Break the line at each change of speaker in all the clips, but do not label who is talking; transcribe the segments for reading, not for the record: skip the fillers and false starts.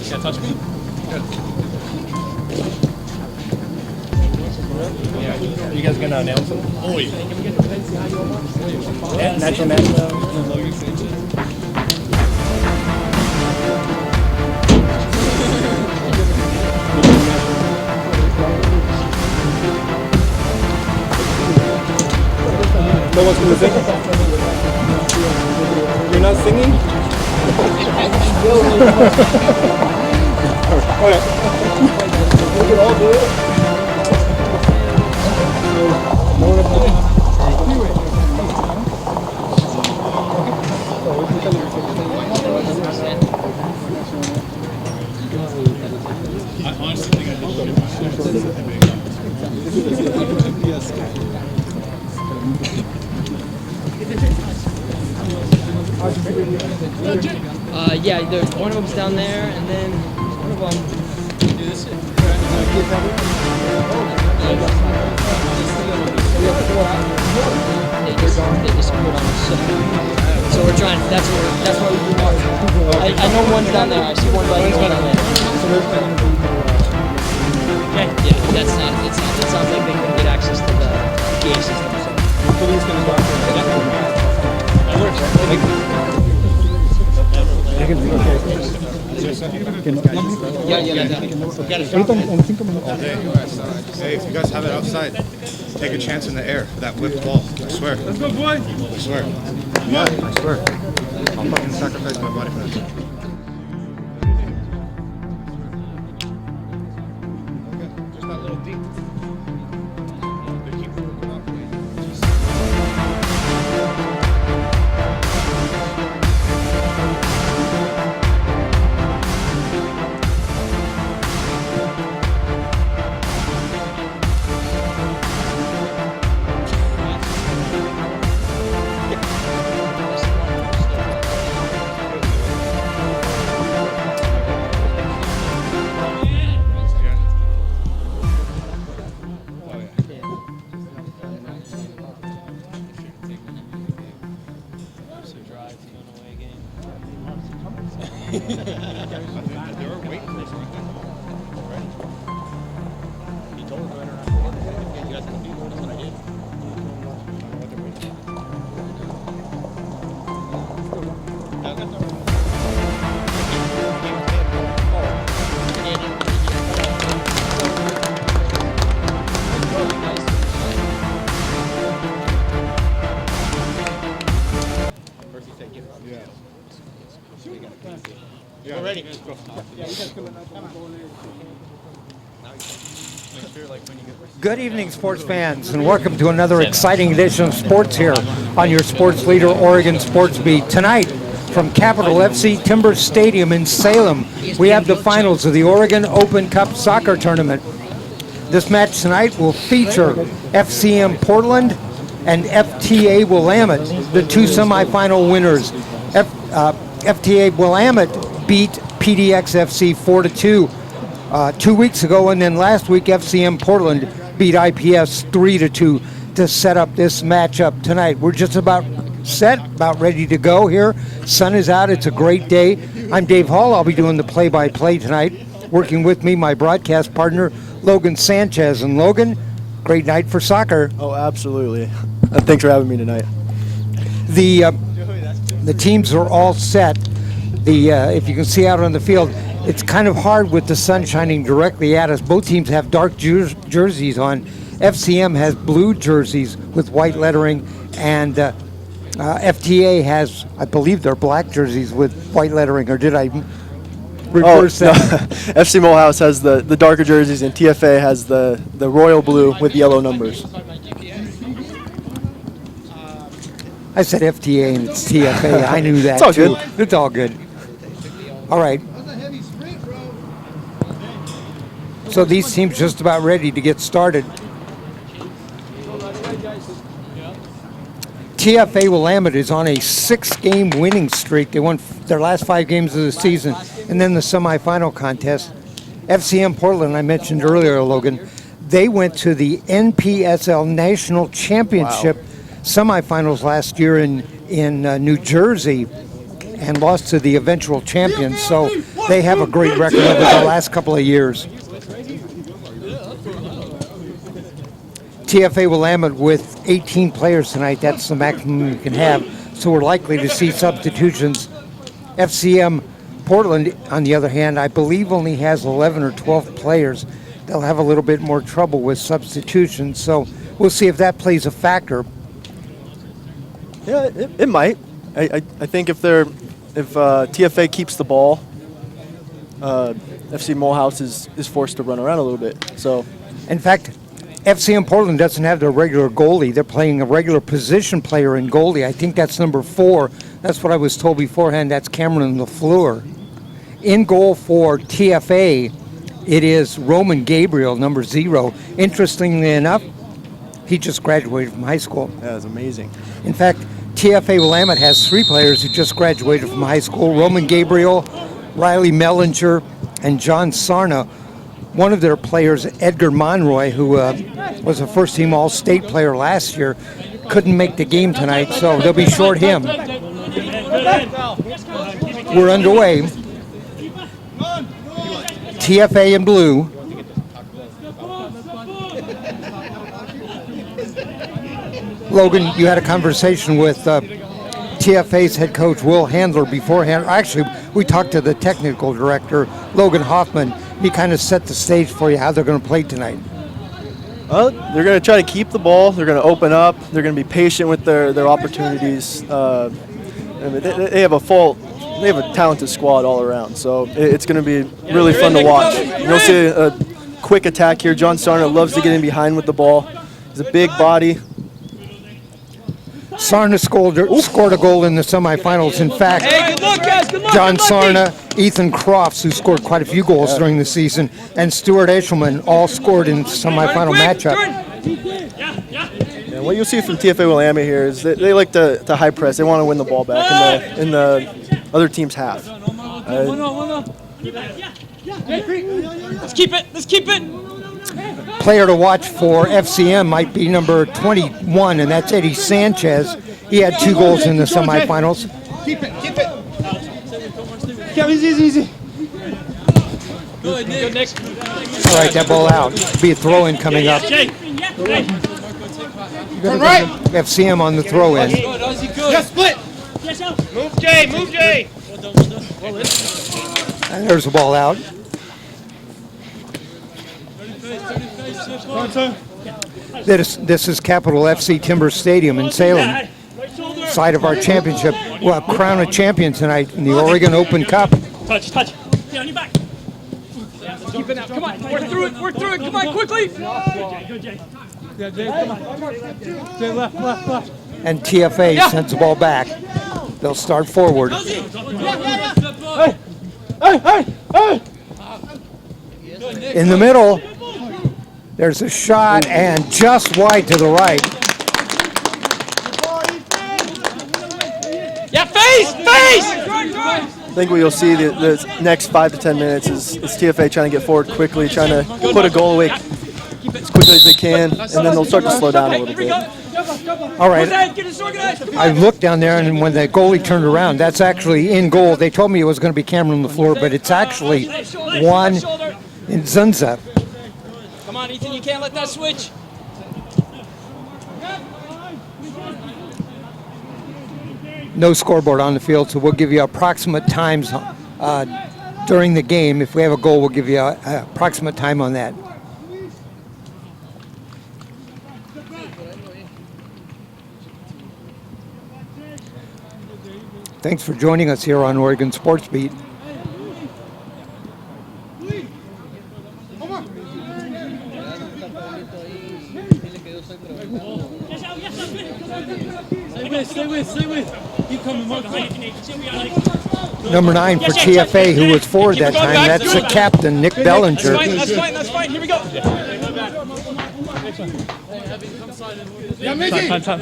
Can't touch me?
You guys gonna announce them?
Oh, yeah.
Natural man.
Logan Sanchez.
No one's gonna sing? You're not singing? Alright. We can all do it.
I honestly think I did shit
Yeah, there's one of them's down there, and then one of them. Do this shit. They just screwed on us. So we're trying. That's why we do march. I know one's down there. I see one by down there. Yeah, that's not. It sounds like they can get access to the PA system. So
Police gonna go out there.
That works.
Hey, if you guys have it outside, take a chance in the air for that whipped ball. I swear.
Let's go, boy.
I swear. Yeah, I swear. I'll fucking sacrifice my body for this. Just that little deep. They keep moving up. They were waiting for us, weren't they? Right? He told us right around the corner. You guys can do it. That's what I did. We're ready.
Good evening, sports fans, and welcome to another exciting edition of sports here on your sports leader, Oregon Sports Beat. Tonight, from Capital FC Timber Stadium in Salem, we have the finals of the Oregon Open Cup soccer tournament. This match tonight will feature FCM Portland and FTA Willamette, the two semifinal winners. FTA Willamette beat PDX FC 4-2 2 weeks ago, and then last week FCM Portland beat IPS 3-2 to set up this matchup tonight. We're just about set, about ready to go here. Sun is out. It's a great day. I'm Dave Hall. I'll be doing the play-by-play tonight. Working with me, my broadcast partner, Logan Sanchez. And Logan, great night for soccer.
Oh, absolutely. Thanks for having me tonight.
The teams are all set. If you can see out on the field, it's kind of hard with the sun shining directly at us. Both teams have dark jerseys on. FCM has blue jerseys with white lettering, and FTA has, I believe, they're black jerseys with white lettering. Or did I reverse that?
No. FC Morehouse has the darker jerseys, and TFA has the royal blue with yellow numbers.
I said FTA and it's TFA. I knew that.
It's all
too.
good.
It's all good. All right. So these teams just about ready to get started. TFA Willamette is on a 6-game winning streak. They won their last 5 games of the season, and then the semifinal contest. FCM Portland, I mentioned earlier, Logan, they went to the NPSL National Championship semifinals last year in New Jersey and lost to the eventual champions. So they have a great record over the last couple of years. TFA Willamette with 18 players tonight. That's the maximum you can have. So we're likely to see substitutions. FCM Portland, on the other hand, I believe only has 11 or 12 players. They'll have a little bit more trouble with substitutions. So we'll see if that plays a factor.
Yeah, it might. I think if TFA keeps the ball, FC Morehouse is forced to run around a little bit. So,
in fact, FCM Portland doesn't have their regular goalie. They're playing a regular position player in goalie. I think that's number 4. That's what I was told beforehand. That's Cameron LaFleur. In goal for TFA, it is Roman Gabriel, number 0. Interestingly enough, he just graduated from high school.
that's amazing.
In fact, TFA Willamette has 3 players who just graduated from high school: Roman Gabriel, Riley Mellinger, and John Sarna. One of their players, Edgar Monroy, who was a first-team All-State player last year, couldn't make the game tonight, so they'll be short him. We're underway. TFA in blue. Logan, you had a conversation with TFA's head coach, Will Handler, beforehand. Actually, we talked to the technical director, Logan Hoffman. He kind of set the stage for you how they're going to play tonight.
They're going to try to keep the ball. They're going to open up. They're going to be patient with their opportunities. They have a talented squad all around, so it's going to be really fun to watch. You'll see a quick attack here. John Sarna loves to get in behind with the ball. He's a big body.
Sarna scored a goal in the semifinals. In fact,
Good luck, guys. Good luck.
John Sarna, Ethan Crofts, who scored quite a few goals during the season, and Stuart Eshelman all scored in the semifinal matchup.
And what you'll see from TFA Willamette here is they like to high press. They want to win the ball back in the other team's half.
Let's keep it. Let's keep it.
Player to watch for FCM might be number 21, and that's Eddie Sanchez. He had 2 goals in the semifinals.
Keep it. Kev, easy.
Good, Nick.
All right, that ball out. Be a throw-in coming up. FCM on the throw-in.
Yes, split. Move, Jay.
And there's the ball out. This is Capital FC Timber Stadium in Salem, site of our championship. We'll crown a champion tonight in the Oregon Open Cup.
Touch. Get on your back.
Keep it out. Come on. Work through it. Come on, quickly.
Go, Jay.
Yeah, Jay, come on. Jay, left.
And TFA sends the ball back. They'll start forward.
Hey!
In the middle, there's a shot, and just wide to the right.
Yeah, face!
I think what you'll see the next 5 to 10 minutes is TFA trying to get forward quickly, trying to put a goal away as quickly as they can, and then they'll start to slow down a little bit.
All right, I looked down there, and when the goalie turned around, that's actually in goal. They told me it was going to be Cameron LaFleur, but it's actually Juan Nzunza.
Come on, Ethan, you can't let that switch.
No scoreboard on the field, so we'll give you approximate times during the game. If we have a goal, we'll give you an approximate time on that. Thanks for joining us here on Oregon Sports Beat.
Stay with. Keep coming, Mark.
Number 9 for TFA, who was forward that time. That's the captain, Nick Bellinger.
That's fine. Here we go.
Time.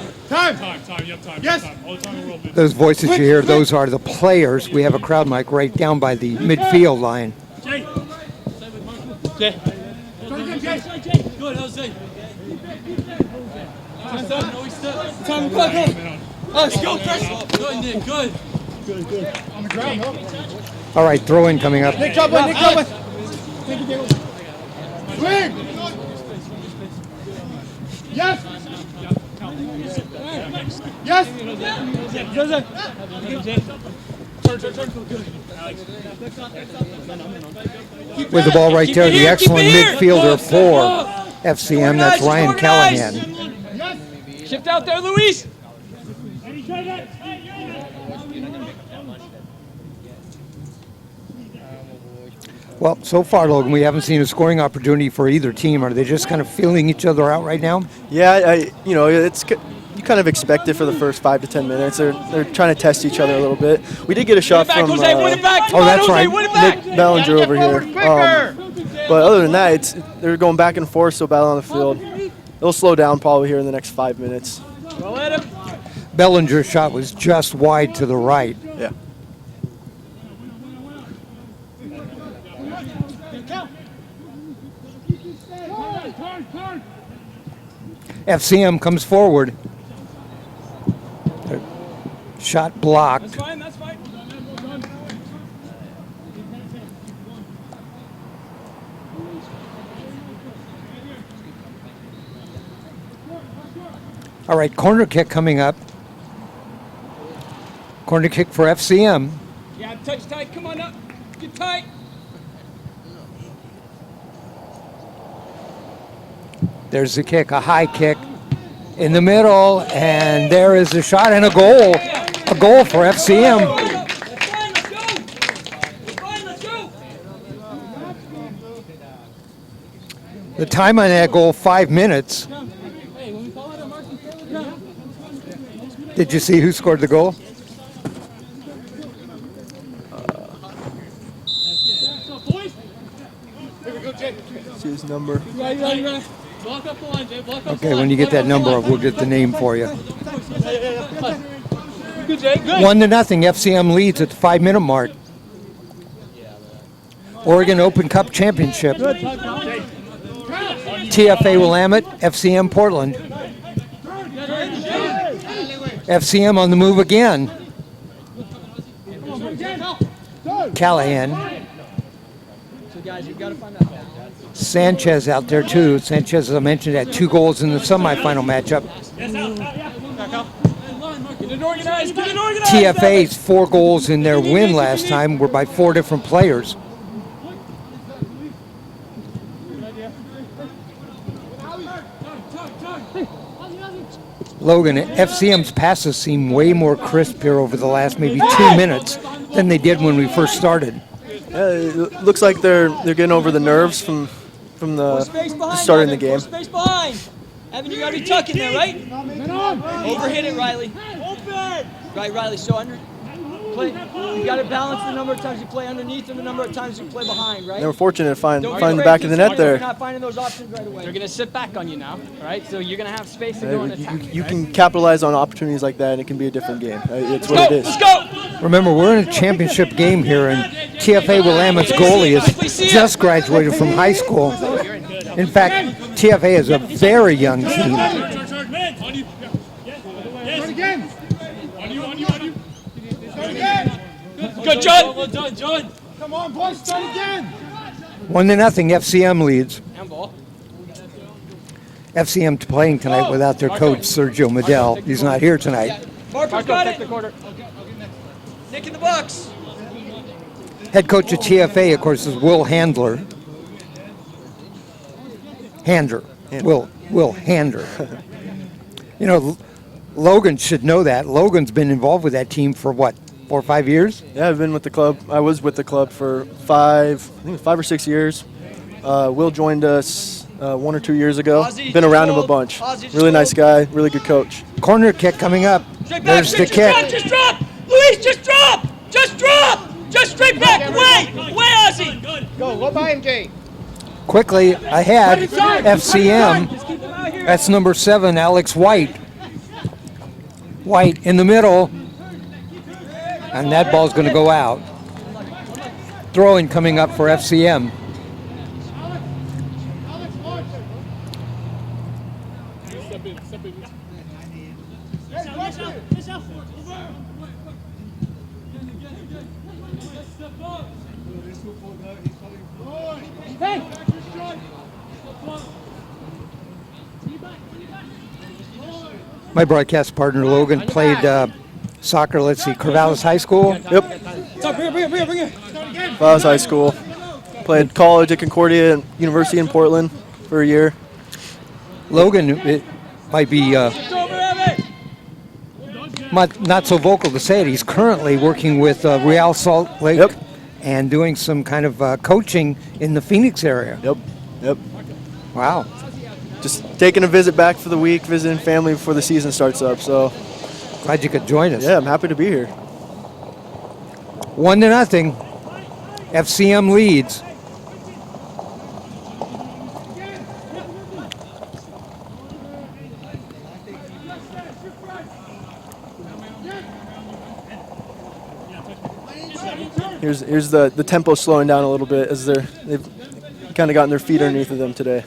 You have time.
Yes.
All the time in the world, man.
Those voices you hear, those are the players. We have a crowd mic right down by the midfield line.
Jay. Good, Jose.
Time, go.
Let's go, Chris. Good, Nick. Good.
All right, throw in coming up.
Nick, drop one. Swing. Yes. Yes.
With the ball right there, the excellent midfielder for FCM, that's Ryan Callahan.
Shift out there, Luis.
Well, so far, Logan, we haven't seen a scoring opportunity for either team. Are they just kind of feeling each other out right now?
Yeah, it's you kind of expect it for the first 5 to 10 minutes. They're trying to test each other a little bit. We did get a shot from
Win it back.
oh, that's right,
Nick Ballinger over here. But other than that, they're going back and forth, so battle on the field. They'll slow down probably here in the next 5 minutes.
Well, let him.
Bellinger's shot was just wide to the right.
Yeah.
FCM comes forward. Shot blocked.
That's fine.
All right, corner kick coming up. Corner kick for FCM.
Yeah, touch tight. Come on up. Get tight.
There's the kick, a high kick in the middle, and there is the shot and a goal. A goal for FCM. The time on that goal, 5 minutes. Did you see who scored the goal?
See his number.
Okay, when you get that number, we'll get the name for you.
Good, Jay. Good.
1-0, FCM leads at the 5-minute mark. Oregon Open Cup Championship. TFA Willamette, FCM Portland. FCM on the move again. Callahan.
So, guys, you've got to find that ball.
Sanchez out there too. Sanchez, as I mentioned, had 2 goals in the semifinal matchup.
Get it organized.
TFA's 4 goals in their win last time were by 4 different players. Logan, FCM's passes seem way more crisp here over the last maybe 2 minutes than they did when we first started.
It looks like they're getting over the nerves from the start in the game.
Space behind. Evan, you got to be tucking there, right? Overhit it, Riley. Right, Riley. So play. You got to balance the number of times you play underneath and the number of times you play behind, right?
They were fortunate to find
Don't
the
get
back of the net
They're
there.
not finding those options right away. They're going to sit back on you now, right? So you're going to have space to go and attack.
You can capitalize on opportunities like that, and it can be a different game. It's what it is.
Let's go.
Remember, we're in a championship game here, and TFA Willamette's goalie has just graduated from high school. In fact, TFA is a very young team.
Good, John.
Well done, John.
Come on, boys, start again.
1-0, FCM leads.
Handball.
FCM playing tonight without their coach, Sergio Medel. He's not here tonight.
Marco's got it. Nick in the box.
Head coach of TFA, of course, is Will Handler. Will Hander. You know, Logan should know that. Logan's been involved with that team for what, 4 or 5 years?
Yeah, I've been with the club. I was with the club for 5 or 6 years. Will joined us 1 or 2 years ago. Been around him a bunch. Really nice guy, really good coach.
Corner kick coming up. There's the kick.
Just drop. Luis, just drop. Just drop. Just straight back. Away, Ozzy.
Go by him, Jay.
Quickly ahead, FCM. That's number 7, Alex White. White in the middle. And that ball's going to go out. Throwing coming up for FCM. My broadcast partner Logan played soccer. Let's see, Corvallis High School.
Yep.
Bring it.
Falls High School. Played college at Concordia University in Portland for a year.
Logan, it might be not so vocal to say it. He's currently working with Real Salt Lake
Yep.
and doing some kind of coaching in the Phoenix area.
Yep.
Wow.
Just taking a visit back for the week, visiting family before the season starts up. So
Glad you could join us.
yeah, I'm happy to be here.
1-0. FCM leads.
Here's the tempo slowing down a little bit as they've kind of gotten their feet underneath of them today.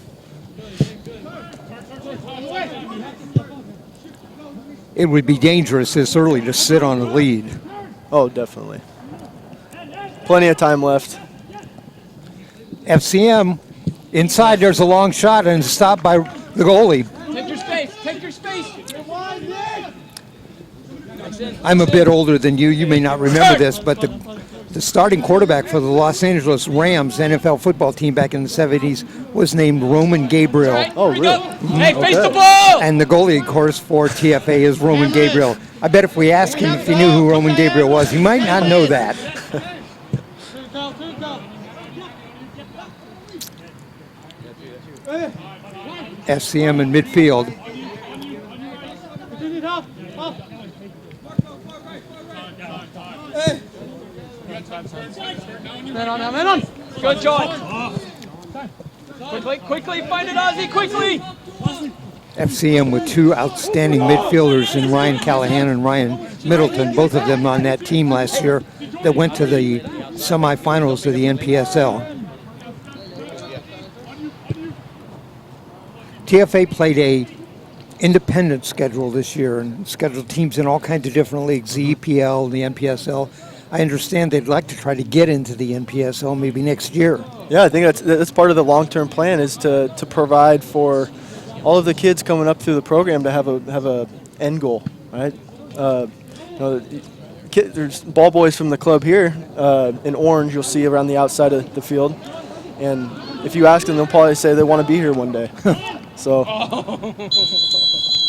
It would be dangerous this early to sit on a lead.
Oh, definitely. Plenty of time left.
FCM inside, there's a long shot and stopped by the goalie.
Take your space. Take your space.
I'm a bit older than you. You may not remember this, but the starting quarterback for the Los Angeles Rams NFL football team back in the 70s was named Roman Gabriel.
Oh, really?
Hey, face the ball!
And the goalie, of course, for TFA is Roman Gabriel. I bet if we asked him if he knew who Roman Gabriel was, he might not know that. FCM in midfield.
Man on. Good job. Quickly, find it, Ozzy, quickly.
FCM with two outstanding midfielders in Ryan Callahan and Ryan Middleton, both of them on that team last year that went to the semifinals of the NPSL. TFA played a independent schedule this year and scheduled teams in all kinds of different leagues, the EPL, the NPSL. I understand they'd like to try to get into the NPSL maybe next year.
Yeah, I think that's part of the long-term plan is to provide for all of the kids coming up through the program to have a end goal, right? There's ball boys from the club here in orange. You'll see around the outside of the field, and if you ask them, they'll probably say they want to be here one day. So I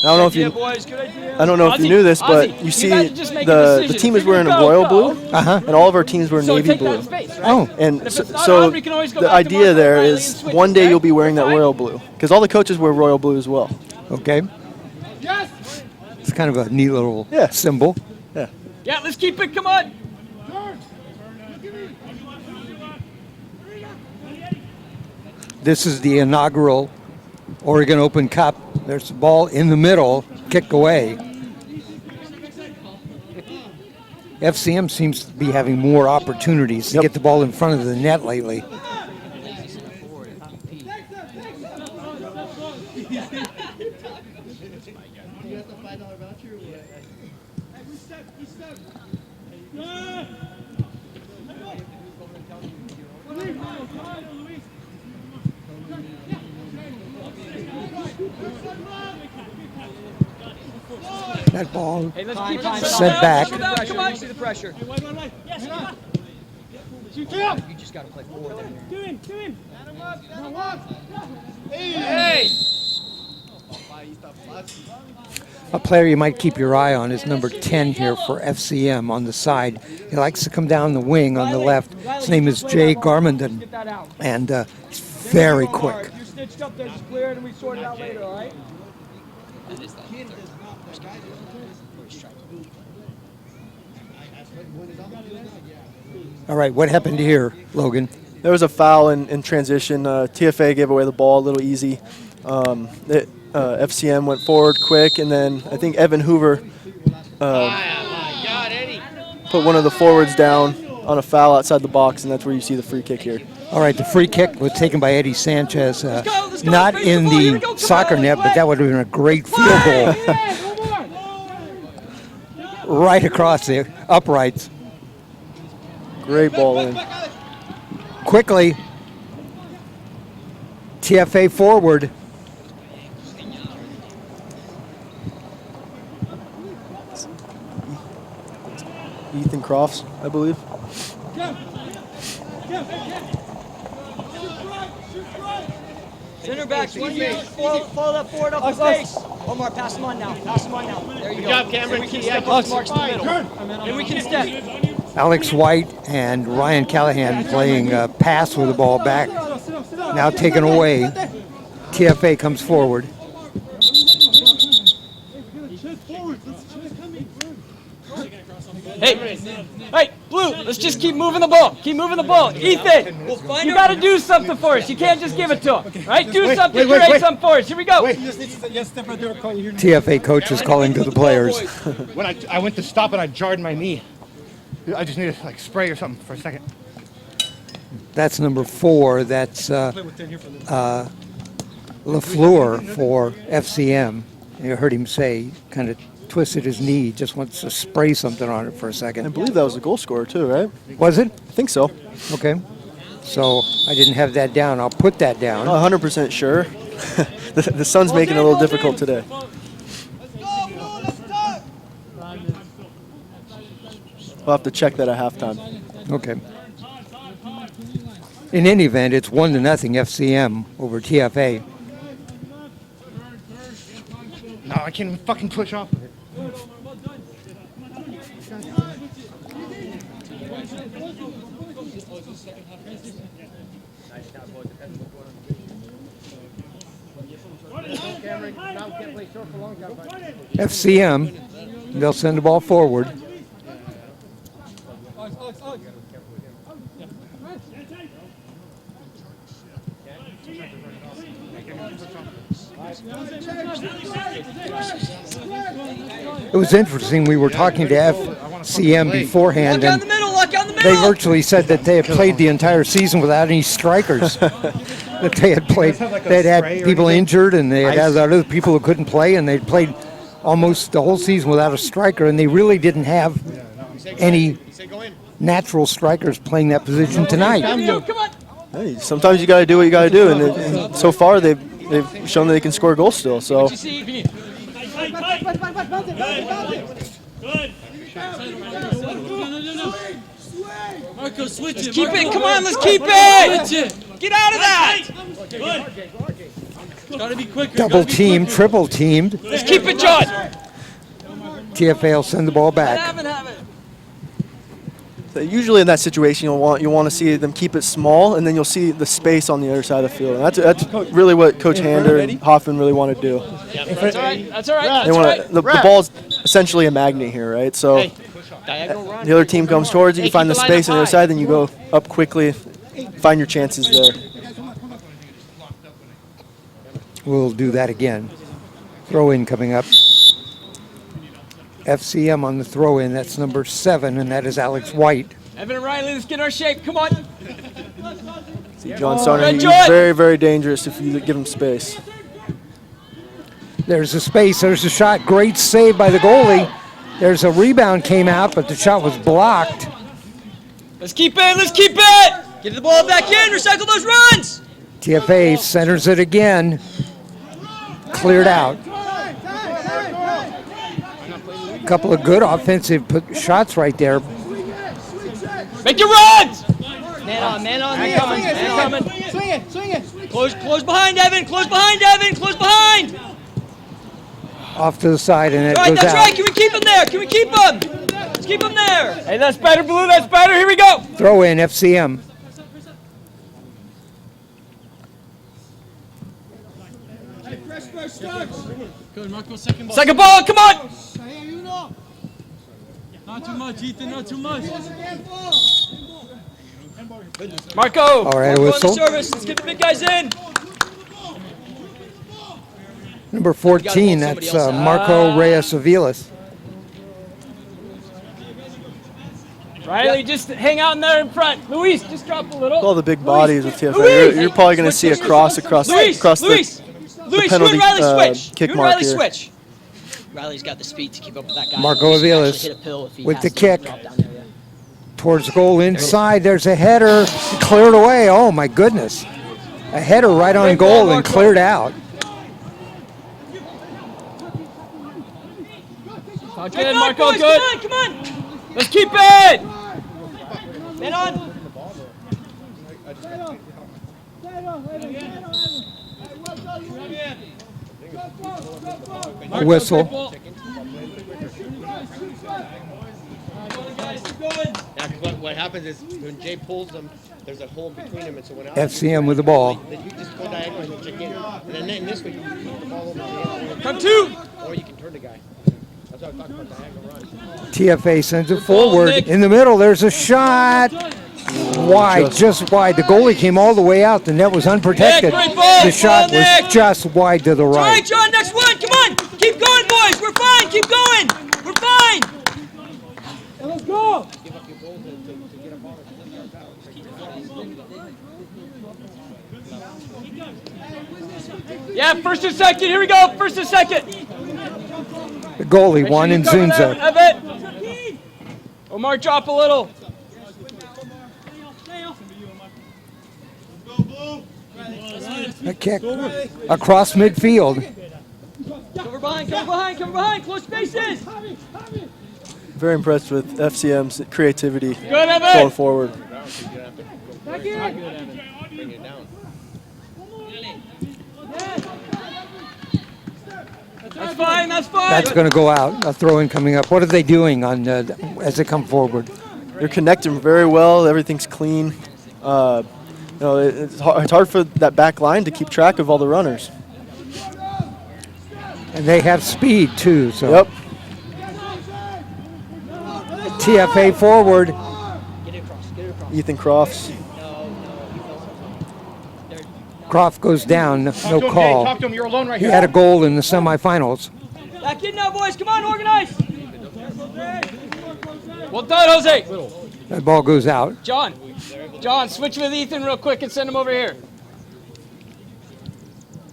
don't know if you knew this, but you see the team is wearing a royal blue, and all of our teams wear navy blue.
Oh,
and so the idea there is one day you'll be wearing that royal blue because all the coaches wear royal blue as well.
okay. It's kind of a neat little symbol.
Yeah, let's keep it. Come on.
This is the inaugural Oregon Open Cup. There's the ball in the middle, kick away. FCM seems to be having more opportunities to get the ball in front of the net lately. That ball sent back.
Come on, see the pressure. You just got to play forward there. Hey!
A player you might keep your eye on is number 10 here for FCM on the side. He likes to come down the wing on the left. His name is Jay Garmenden, and he's very quick.
You stitched up there, just clear it, and we sort it out later, all right?
All right, what happened here, Logan?
There was a foul in transition. TFA gave away the ball a little easy. FCM went forward quick, and then I think Evan Hoover put one of the forwards down on a foul outside the box, and that's where you see the free kick here.
All right, the free kick was taken by Eddie Sanchez.
Let's go,
Not
raise
in
the ball, here we
the
go, come
soccer
on,
net, but
play.
that would have been a great field goal. Right across the uprights.
Great ball in.
Quickly, TFA forward.
Ethan Crofts, I believe.
Center backs, one you follow that forward up the face. One more, pass him on now. Pass him on now. There you go.
job, Cameron.
And we can step up to Mark's in the middle. And we can step.
Alex White and Ryan Callahan playing pass with the ball back. Now taken away. TFA comes forward.
Hey, Blue, let's just keep moving the ball. Keep moving the ball. Ethan, you got to do something for us. You can't just give it to him, right? Do something, create something for us. Here we go.
TFA coach is calling to the players.
When I went to stop and I jarred my knee. I just needed like spray or something for a second.
That's number 4. That's LaFleur for FCM. You heard him say, kind of twisted his knee, just wants to spray something on it for a
I
second.
believe that was a goal scorer too, right?
Was it?
I think so.
Okay. So I didn't have that down. I'll put that down.
Not 100% sure. the sun's making it a little difficult today. We'll have to check that at halftime.
Okay. In any event, it's 1-0 FCM over TFA.
No, I can't even fucking push off of it.
FCM, they'll send the ball forward. It was interesting. We were talking to FCM beforehand, and they virtually said that they had played the entire season without any strikers. That they had played, they had people injured, and they had other people who couldn't play, and they'd played almost the whole season without a striker, and they really didn't have any natural strikers playing that position tonight.
Hey, sometimes you got to do what you got to do, and so far they've shown that they can score goals still. So.
Marco, switch it.
Keep it. Come on, let's keep it. Get out of that.
Gotta be quicker.
Double teamed, triple teamed.
Let's keep it, John.
TFA will send the ball back.
So usually in that situation, you want to see them keep it small, and then you'll see the space on the other side of the field. And that's really what Coach Hander and Hoffman really want to do.
That's all right. That's all right.
They want the ball's essentially a magnet here, right? So the other team comes towards you, you find the space on the other side, then you go up quickly, find your chances there.
We'll do that again. Throw in coming up. FCM on the throw in. That's number 7, and that is Alex White.
Evan and Riley, let's get our shape. Come on.
See John Stoner, he's very, very dangerous if you give him space.
There's a space. There's a shot. Great save by the goalie. There's a rebound came out, but the shot was blocked.
Let's keep it. Let's keep it. Get the ball back in. Recycle those runs.
TFA centers it again. Cleared out. A couple of good offensive shots right there.
Make your runs. Man on, man on. Man coming. Man coming.
Swing it.
Close behind, Evan. Close behind, Evan. Close behind.
Off to the side, and it
All right,
goes
that's
out.
right. Can we keep him there? Can we keep him? Let's keep him there. Hey, that's better, Blue. That's better. Here we go.
Throw in FCM.
Good, Marco, second ball.
Second ball. Come on.
Not too much, Ethan, not too much.
Marco.
All right,
Marco on the
whistle.
service. Let's get the big guys in.
Number 14, that's Marco Reyes Aviles.
Riley, just hang out in there in front. Luis, just drop a little.
All the big bodies with TFA.
Luis!
You're probably going to see a cross across
Luis,
the penalty
you and Riley switch.
kick
You and
mark
Riley
here.
switch. Riley's got the speed to keep up with that guy.
Marco
Luis can
Aviles
actually hit a pill if he
with
has
the
to
kick.
drop down there, yeah.
Towards goal inside. There's a header cleared away. Oh, my goodness. A header right on
Great ball,
goal and
Marco.
cleared out.
Good, Marco,
boys,
good.
Come on.
Let's keep it.
Man on.
A whistle.
Yeah, because what happens is when Jay pulls them, there's a hole between them, and so when
FCM with the ball.
then you just go diagonal and check in, and then in this way you can put the ball over the end,
Come two.
or you can turn the guy. That's what I'm talking about, diagonal run.
TFA sends it forward.
Nick.
In the middle, there's a shot. Wide, just wide. The goalie came all the way out. The net was unprotected.
Nick, great ball.
The shot
Ball, Nick.
was just wide to the
All right,
right.
John, next one. Come on. Keep going, boys. We're fine. Keep going. We're fine.
Let's go. Yeah, first and second. Here we go. First and second.
The goalie,
Make
Juan
sure you cover
Nzunza.
that, Evan. Omar, drop a little.
A kick across midfield.
Cover behind, cover behind, cover behind. Close spaces.
Very impressed with FCM's creativity
Good, Evan.
going forward.
Back in.
Bring it down.
That's fine, that's fine.
That's going to go out. A throw-in coming up. What are they doing on as they come forward?
They're connecting very well. Everything's clean. It's hard for that back line to keep track of all the runners.
And they have speed too. So
Yep.
TFA forward.
Ethan Crofts.
Croft goes down. No
Talk to him, Jay.
call.
Talk to him. You're alone right
He
here.
had a goal in the semifinals.
Back in now, boys. Come on, organize.
Well done, Jose.
That ball goes out.
John, switch with Ethan real quick and send him over here.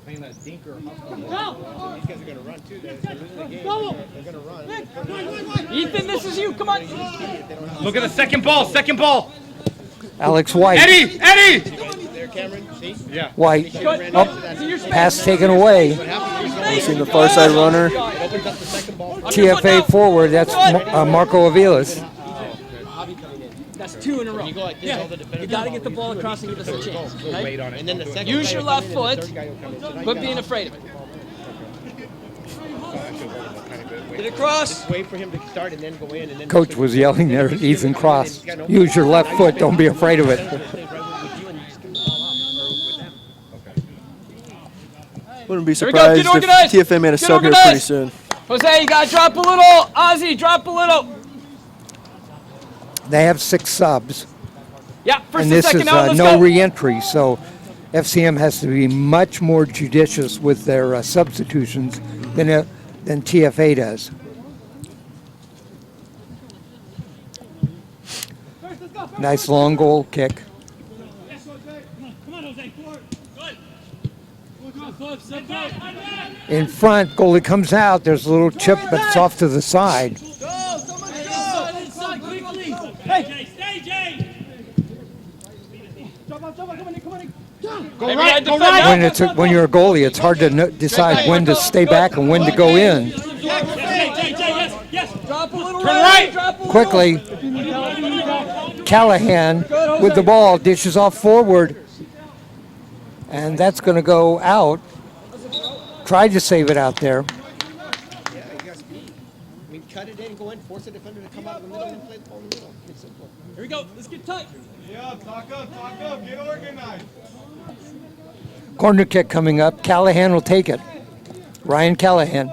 These guys are going to run too. They're losing the game. They're going to run.
Ethan, this is you. Come on.
Look at the second ball. Second ball.
Alex White.
Eddie. Eddie.
There, Cameron. See?
Yeah.
White.
Good.
Up.
To your space.
Pass taken away.
We've seen the far side runner.
It opens up the second ball.
TFA forward. That's Marco Aviles.
That's two in a row.
You go like this, all the defenders.
You got to get the ball across and give us a chance. Okay?
Wait on it.
And then the second
Use
guy
your
will come
left
in, and the
foot.
third guy will come in. So now you
Quit
got
being afraid of it.
Get across.
wait for him to start and then go in. And then
Coach was yelling there at Ethan Cross. Use your left foot. Don't be afraid of it.
Wouldn't be
Here we go,
surprised
get
if
organized.
TFA made a
Get
sub here
organized.
pretty soon.
Jose, you got to drop a little. Ozzy, drop a little.
They have 6 subs.
Yeah, first
And
and
this
second
is
out. Let's
no
go.
re-entry, so FCM has to be much more judicious with their substitutions than TFA does. Nice long goal kick. In front, goalie comes out. There's a little chip, but it's off to the side.
Go right. Go right.
When you're a goalie, it's hard to decide when to stay back and when to go in.
Drop a little
Turn right.
Drop a little.
Quickly, Callahan with the ball dishes off forward, and that's going to go out. Tried to save it out there.
Yeah, you got speed. I mean, cut it in, go in, force the defender to come out of the middle and play the ball in the middle. It's simple.
Here we go. Let's get tight.
Yeah, talk up, get organized.
Corner kick coming up. Callahan will take it. Ryan Callahan.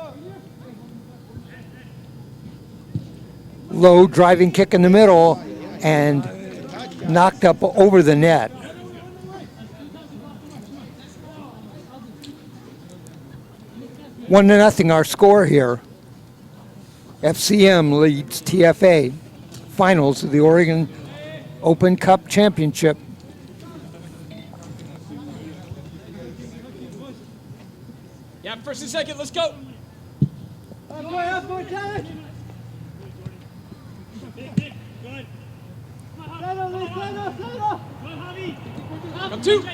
Low driving kick in the middle and knocked up over the net. One to nothing our score here. FCM leads TFA finals of the Oregon Open Cup Championship.
Yeah, first and second, let's go. Come two.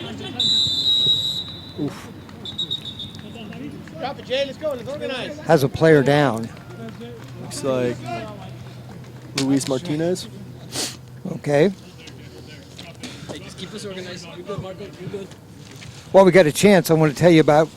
Oof.
Drop it, Jay. Let's go. Let's organize.
Has a player down.
Looks like Luis Martinez.
Okay.
Hey, just keep this organized. You're good, Marco. You're good.
Well, we got a chance. I want to tell you about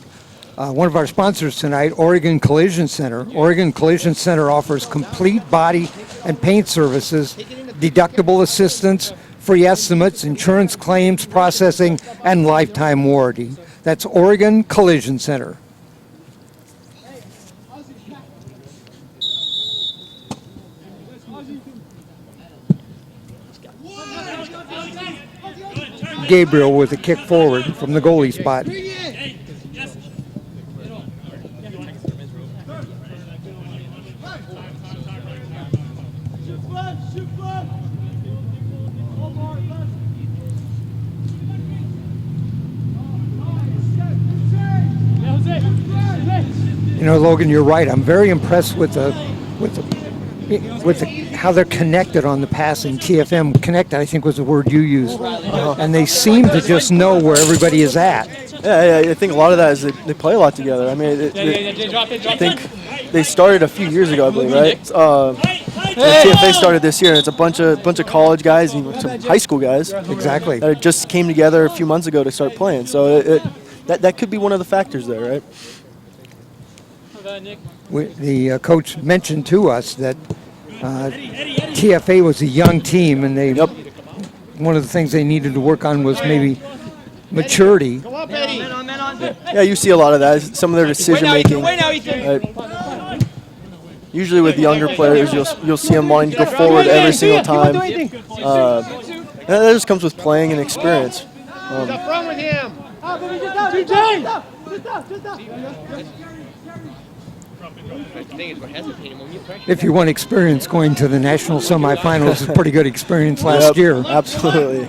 one of our sponsors tonight, Oregon Collision Center. Oregon Collision Center offers complete body and paint services, deductible assistance, free estimates, insurance claims processing, and lifetime warranty. That's Oregon Collision Center. Gabriel with a kick forward from the goalie spot. You know, Logan, you're right. I'm very impressed with how they're connected on the passing. TFM connected, I think, was the word you used, and they seem to just know where everybody is at.
Yeah, I think a lot of that is they play a lot together. I mean, I think they started a few years ago, I believe, right? The TFA started this year, and it's a bunch of college guys and some high school guys.
Exactly.
That just came together a few months ago to start playing. So that could be one of the factors there, right?
The coach mentioned to us that TFA was a young team, and one of the things they needed to work on was maybe maturity.
Man on.
Yeah, you see a lot of that. Some of their decision making.
Wait now, Ethan.
Usually with younger players, you'll see them wanting to go forward every single time. And that just comes with playing and experience.
What's wrong with him?
If you want experience, going to the national semifinals is pretty good experience last year.
Absolutely.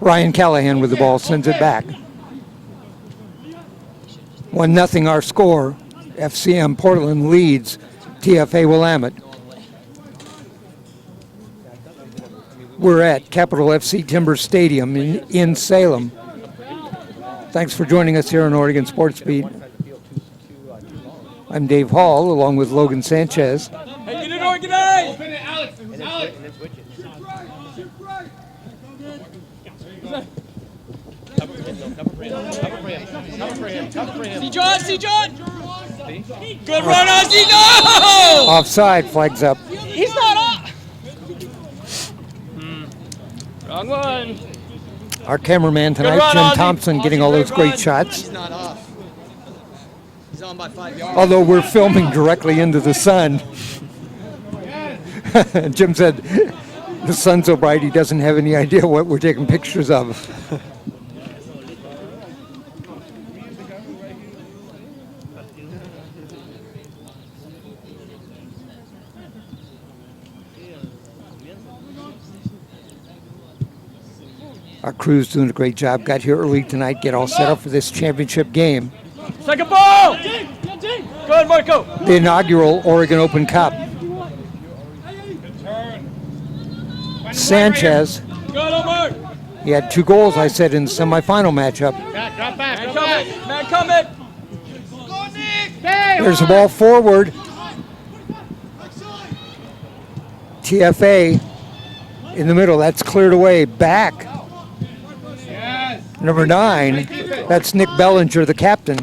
Ryan Callahan with the ball sends it back. 1-0 our score. FCM Portland leads TFA Willamette. We're at Capital FC Timber Stadium in Salem. Thanks for joining us here on Oregon Sports Beat. I'm Dave Hall, along with Logan Sanchez.
Hey, get it organized!
Open it, Alex. Alex. Cover for him.
See John! Good run, Ozzy! No!
Offside, flags up.
He's not off! Wrong one.
Our cameraman tonight,
Good run,
Jim
Ozzy.
Thompson, getting all those great shots.
He's not off. He's on by 5 yards.
Although we're filming directly into the sun. Jim said the sun's so bright he doesn't have any idea what we're taking pictures of. Our crew's doing a great job. Got here early tonight, get all set up for this championship game.
Second ball! Go ahead, Marco.
The inaugural Oregon Open Cup. Sanchez,
Go, Omar.
he had 2 goals, I said, in the semifinal matchup.
Drop back.
Man coming.
There's the ball forward. TFA in the middle, that's cleared away. Back. Number 9, that's Nick Bellinger, the captain.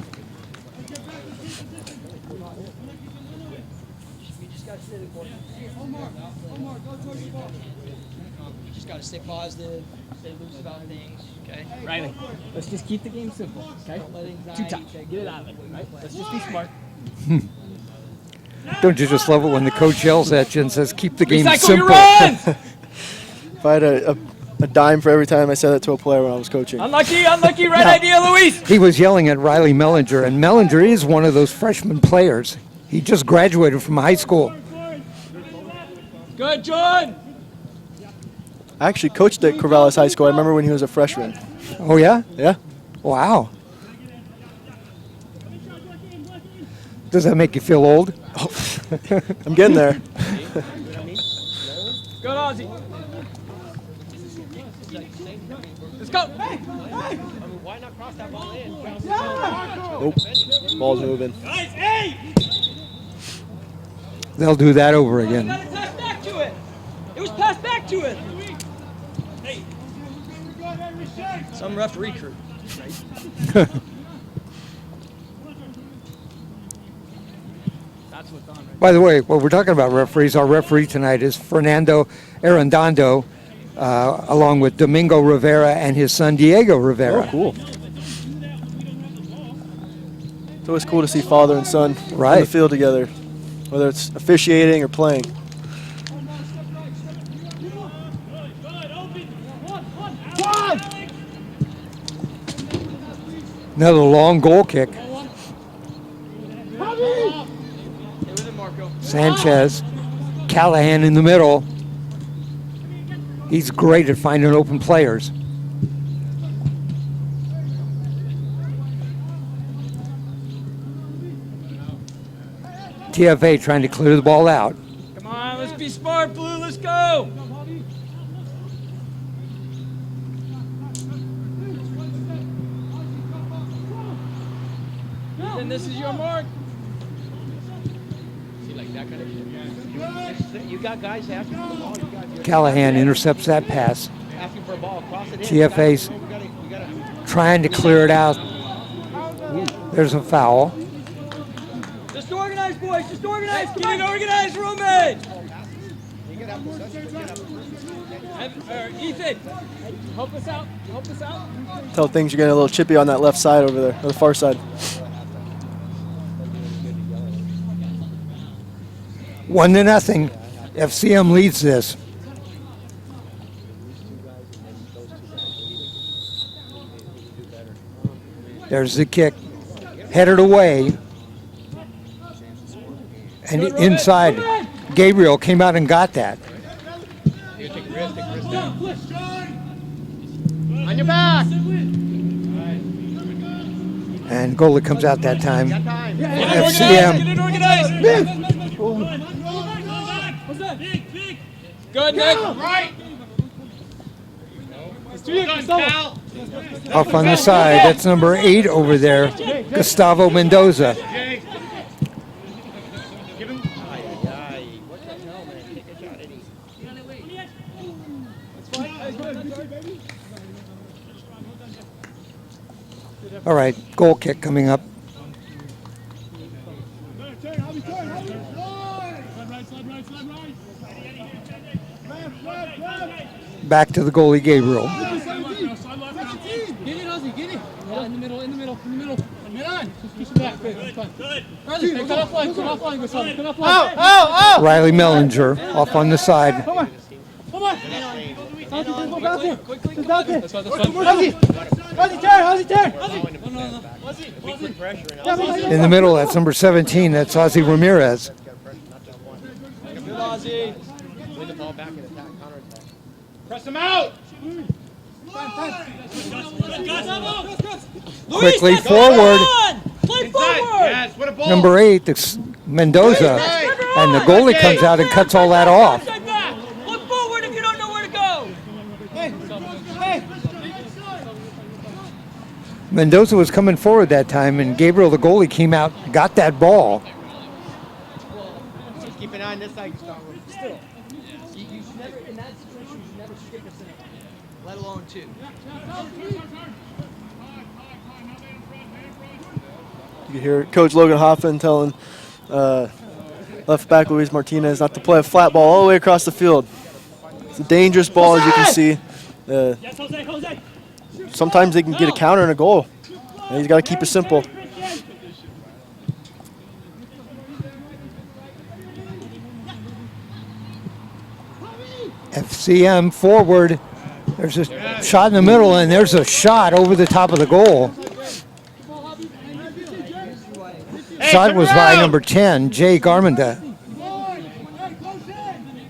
Just got to stay positive, stay loose about things, okay?
Riley, let's just keep the game simple, okay? 2 times, get it out of it, right? Let's just be smart.
Don't you just love it when the coach yells at you and says, keep the game
Recycle your
simple?
run!
If I had a dime for every time I said that to a player when I was coaching.
Unlucky, right idea, Luis.
He was yelling at Riley Mellinger, and Mellinger is one of those freshman players. He just graduated from high school.
Good, John.
I actually coached at Corvallis High School. I remember when he was a freshman.
Oh, yeah?
Yeah.
Wow. Does that make you feel old?
I'm getting there.
Good, Ozzy. Let's go.
Why not cross that ball in?
Oh, ball's moving.
They'll do that over again.
Got to pass back to it. It was passed back to it. Some referee crew.
By the way, while we're talking about referees, our referee tonight is Fernando Arredondo, along with Domingo Rivera and his son Diego Rivera.
Oh, cool. It's always cool to see father and son in the field together, whether it's officiating or playing.
Another long goal kick. Sanchez, Callahan in the middle. He's great at finding open players. TFA trying to clear the ball out.
Come on, let's be smart, Blue. Let's go. And this is your mark.
See, like that kind of shit. You got guys asking for the ball. You got
Callahan intercepts that pass.
asking for a ball, cross it in.
TFA's trying to clear it out. There's a foul.
Just organize, boys. Just organize. Get it organized, roommate. Ethan, help us out. Help us out.
Tell things you're getting a little chippy on that left side over there, or the far side.
1-0. FCM leads this. There's the kick. Headed away. And inside, Gabriel came out and got that.
On your back.
And goalie comes out that time.
FCM. Get it organized. Good, Nick. Right.
Off on the side, that's number 8 over there, Gustavo Mendoza. All right, goal kick coming up. Back to the goalie, Gabriel.
Get it, Ozzy, get it. Yeah, in the middle. Get on. Just push it back. Good. Riley, cut offline. Cut offline.
Riley Mellinger off on the side.
Come on. Ozzy, go back there.
Quickly.
Just out there. Ozzy, turn. No.
In the middle, that's number 17. That's Ozzy Ramirez.
Good, Ozzy.
Win the ball back and attack, counterattack.
Press him out!
Quickly forward.
Play forward.
Yes, with a ball.
Number 8, that's Mendoza. And the goalie comes out and cuts all that off.
Look forward if you don't know where to go.
Mendoza was coming forward that time, and Gabriel, the goalie, came out, got that ball.
Just keep an eye on this side, Gustavo.
Still, you should never, in that situation, you should never skip a single, let alone 2.
You can hear Coach Logan Hoffman telling left back Luis Martinez not to play a flat ball all the way across the field. It's a dangerous ball, as you can see. Sometimes they can get a counter and a goal. And he's got to keep it simple.
FCM forward. There's a shot in the middle, and there's a shot over the top of the goal. shot was by number 10, Jay Garmenda.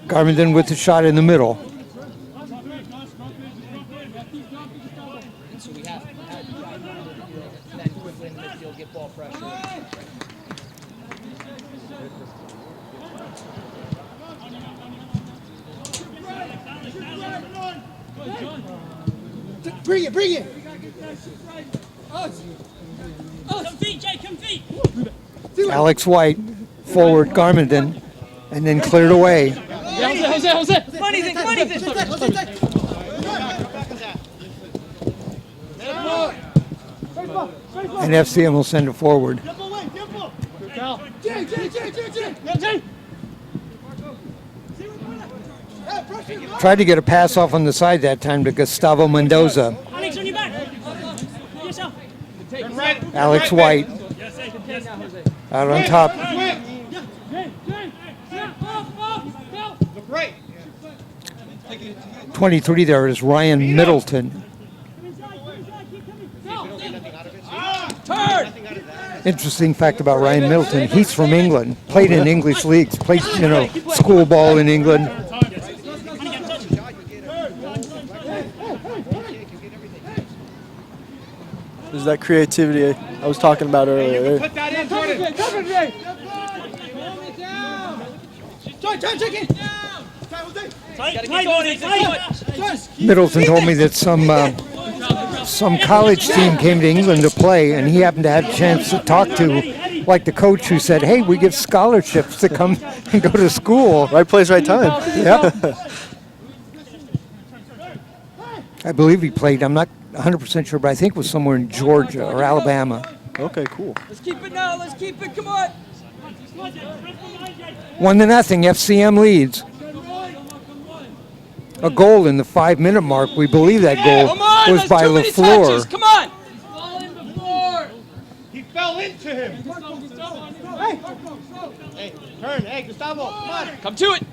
Garmenden with the shot in the middle.
So we have that quickly in the midfield, get ball pressure.
Bring it, bring it.
Come feet, Jay, come feet.
Alex White, forward Garmenden, and then cleared away.
Yeah, Jose.
Come on, Ethan, come on, Ethan.
And FCM will send it forward. Tried to get a pass off on the side that time to Gustavo Mendoza.
Alex, on your back. Yourself.
Alex White out on top. 23 there is Ryan Middleton. Interesting fact about Ryan Middleton, he's from England, played in English leagues, played, school ball in England.
There's that creativity I was talking about earlier.
Put that in, Jordan.
Middleton told me that some college team came to England to play, and he happened to have a chance to talk to, like the coach who said, "Hey, we give scholarships to come and go to school."
Right place, right time.
Yep. I believe he played. I'm not 100% sure, but I think it was somewhere in Georgia or Alabama.
Okay, cool.
Let's keep it now. Let's keep it. Come on.
1-0. FCM leads. A goal in the 5-minute mark. We believe that goal was by LaFleur.
Come on.
He fell into him. Hey, turn. Hey, Gustavo, come on.
Come to it.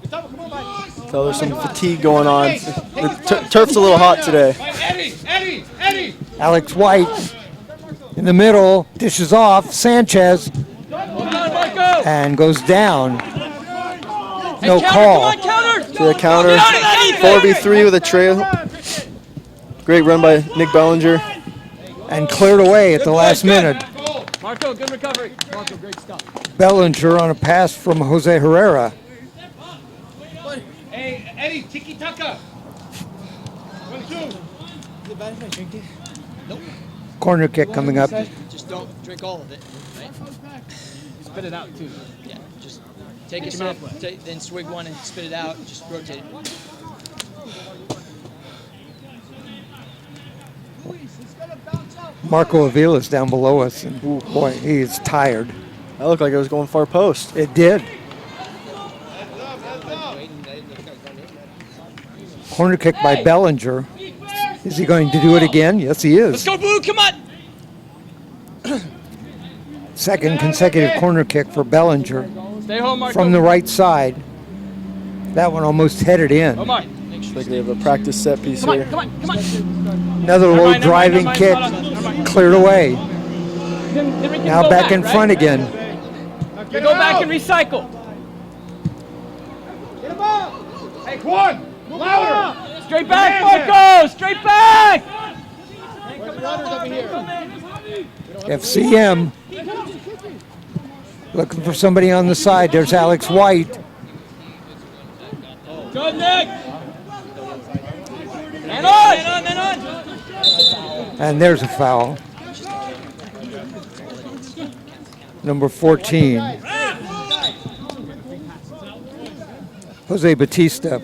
Gustavo, come on, buddy.
So there's some fatigue going on. The turf's a little hot today.
Eddie.
Alex White in the middle, dishes off, Sanchez, and goes down. No call.
To the counter, 4v3 with a trail. Great run by Nick Bellinger.
And cleared away at the last minute.
Marco, good recovery. Marco, great stuff.
Bellinger on a pass from Jose Herrera.
Hey, Eddie, tiki-taka. 1-2.
Corner kick coming up.
Just don't drink all of it. Right?
Spit it out, too.
Yeah, just take a sip, then swig one and spit it out. Just rotate it.
Marco Avila's down below us, and boy, he is tired.
That looked like it was going far post.
It did. Corner kick by Bellinger. Is he going to do it again? Yes, he is.
Let's go, Blue. Come on.
Second consecutive corner kick for Bellinger
Stay home, Marco.
from the right side. That one almost headed in.
Omar.
Looks like they have a practice set piece here.
Come on.
Another low driving kick, cleared away. Now back in front again.
You go back and recycle.
Hey, Quan, louder.
Straight back, Marco. Straight back.
FCM looking for somebody on the side. There's Alex White.
Good, Nick. Man on.
And there's a foul. Number 14. Jose Batista.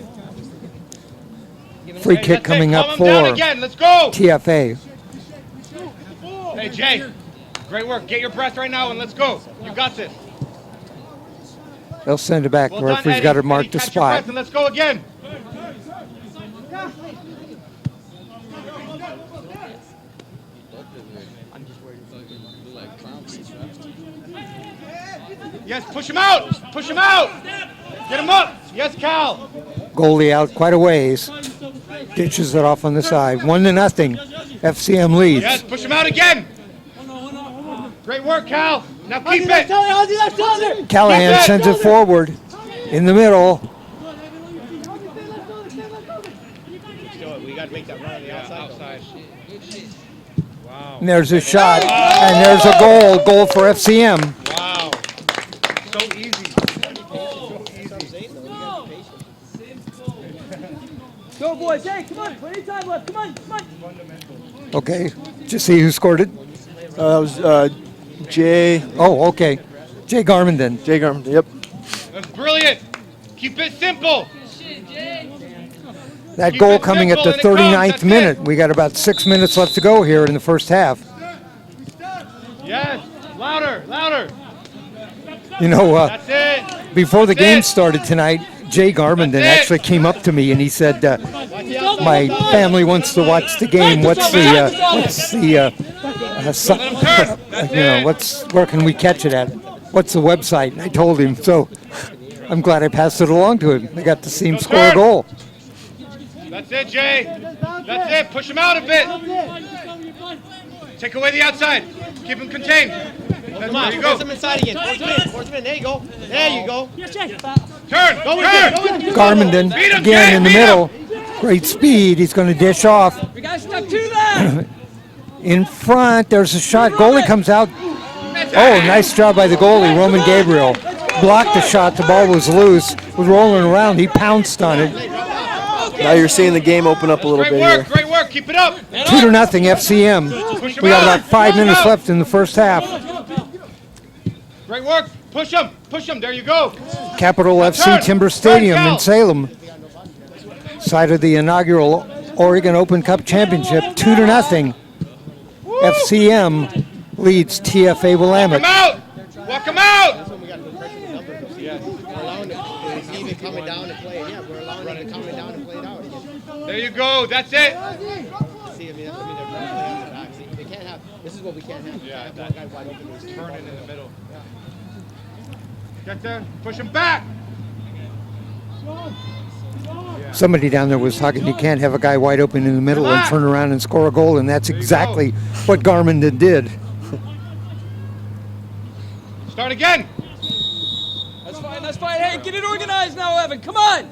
Free kick coming up for
Let's go.
TFA.
Hey, Jay. Great work. Get your breath right now and let's go. You got this.
They'll send it back.
Well
The
done,
referee's
Eddie.
got to mark
Eddie,
the
catch your breath
spot.
and let's go again. Yes, push him out. Push him out. Get him up. Yes, Cal.
Goalie out quite a ways. Ditches it off on the side. 1-0. FCM leads.
Yes, push him out again. Great work, Cal. Now keep it.
Callahan sends it forward in the middle.
We got to make that run on the outside. Wow.
And there's a shot, and there's a goal. Goal for FCM.
Wow. So easy.
Go, boys. Hey, come on. Plenty of time left. Come on.
Okay. Did you see who scored it?
That was Jay.
Oh, okay. Jay Garmenden.
Jay Garmenden. Yep.
That's brilliant. Keep it simple.
That
Keep
goal
it
coming at
simple
the
and it comes,
39th
that's
minute.
it.
We got about 6 minutes left to go here in the first half.
Yes. Louder.
You know,
That's it.
before the
That's
game
it.
started tonight, Jay Garmenden
That's it.
actually came up to me and he said, "My family wants to watch the game. What's the where can we catch it at? What's the website?" And I told him. So I'm glad I passed it along to him. I got to see him score a goal.
That's it, Jay. That's it. Push him out a bit. Take away the outside. Keep him contained. There you go.
Force him inside again. Force him in. There you go. There you go.
Yes, Jay.
Turn.
Garmenden
Beat him,
again
Jay,
in the
beat him.
middle. Great speed. He's going to dish off.
You guys stuck to that.
In front, there's a shot. Goalie comes out. Oh, nice job by the goalie, Roman Gabriel. Blocked the shot. The ball was loose. Was rolling around. He pounced on it.
Now you're seeing the game open up a little bit here.
Great work. Keep it up.
2-0 FCM. We got about 5 minutes left in the first half.
Great work. Push him. There you go.
Capital FC Timber Stadium in Salem. Side of the inaugural Oregon Open Cup Championship. 2-0. FCM leads TFA Willamette.
Walk him out.
That's when we got to put pressure on the numbers. Yes. We're allowing it. It's even coming down to play it. Yeah, we're allowing it to come down and play it out again.
There you go. That's it.
See, I mean, they're trying to play on the back. See, they can't have. This is what we can't have. Yeah, that guy wide open. He's
Turning in the middle. Get there. Push him back.
Somebody down there was talking, you can't have a guy wide open in the middle and turn around and score a goal, and that's exactly what Garmenden did.
Start again.
That's fine. Hey, get it organized now, Evan. Come on.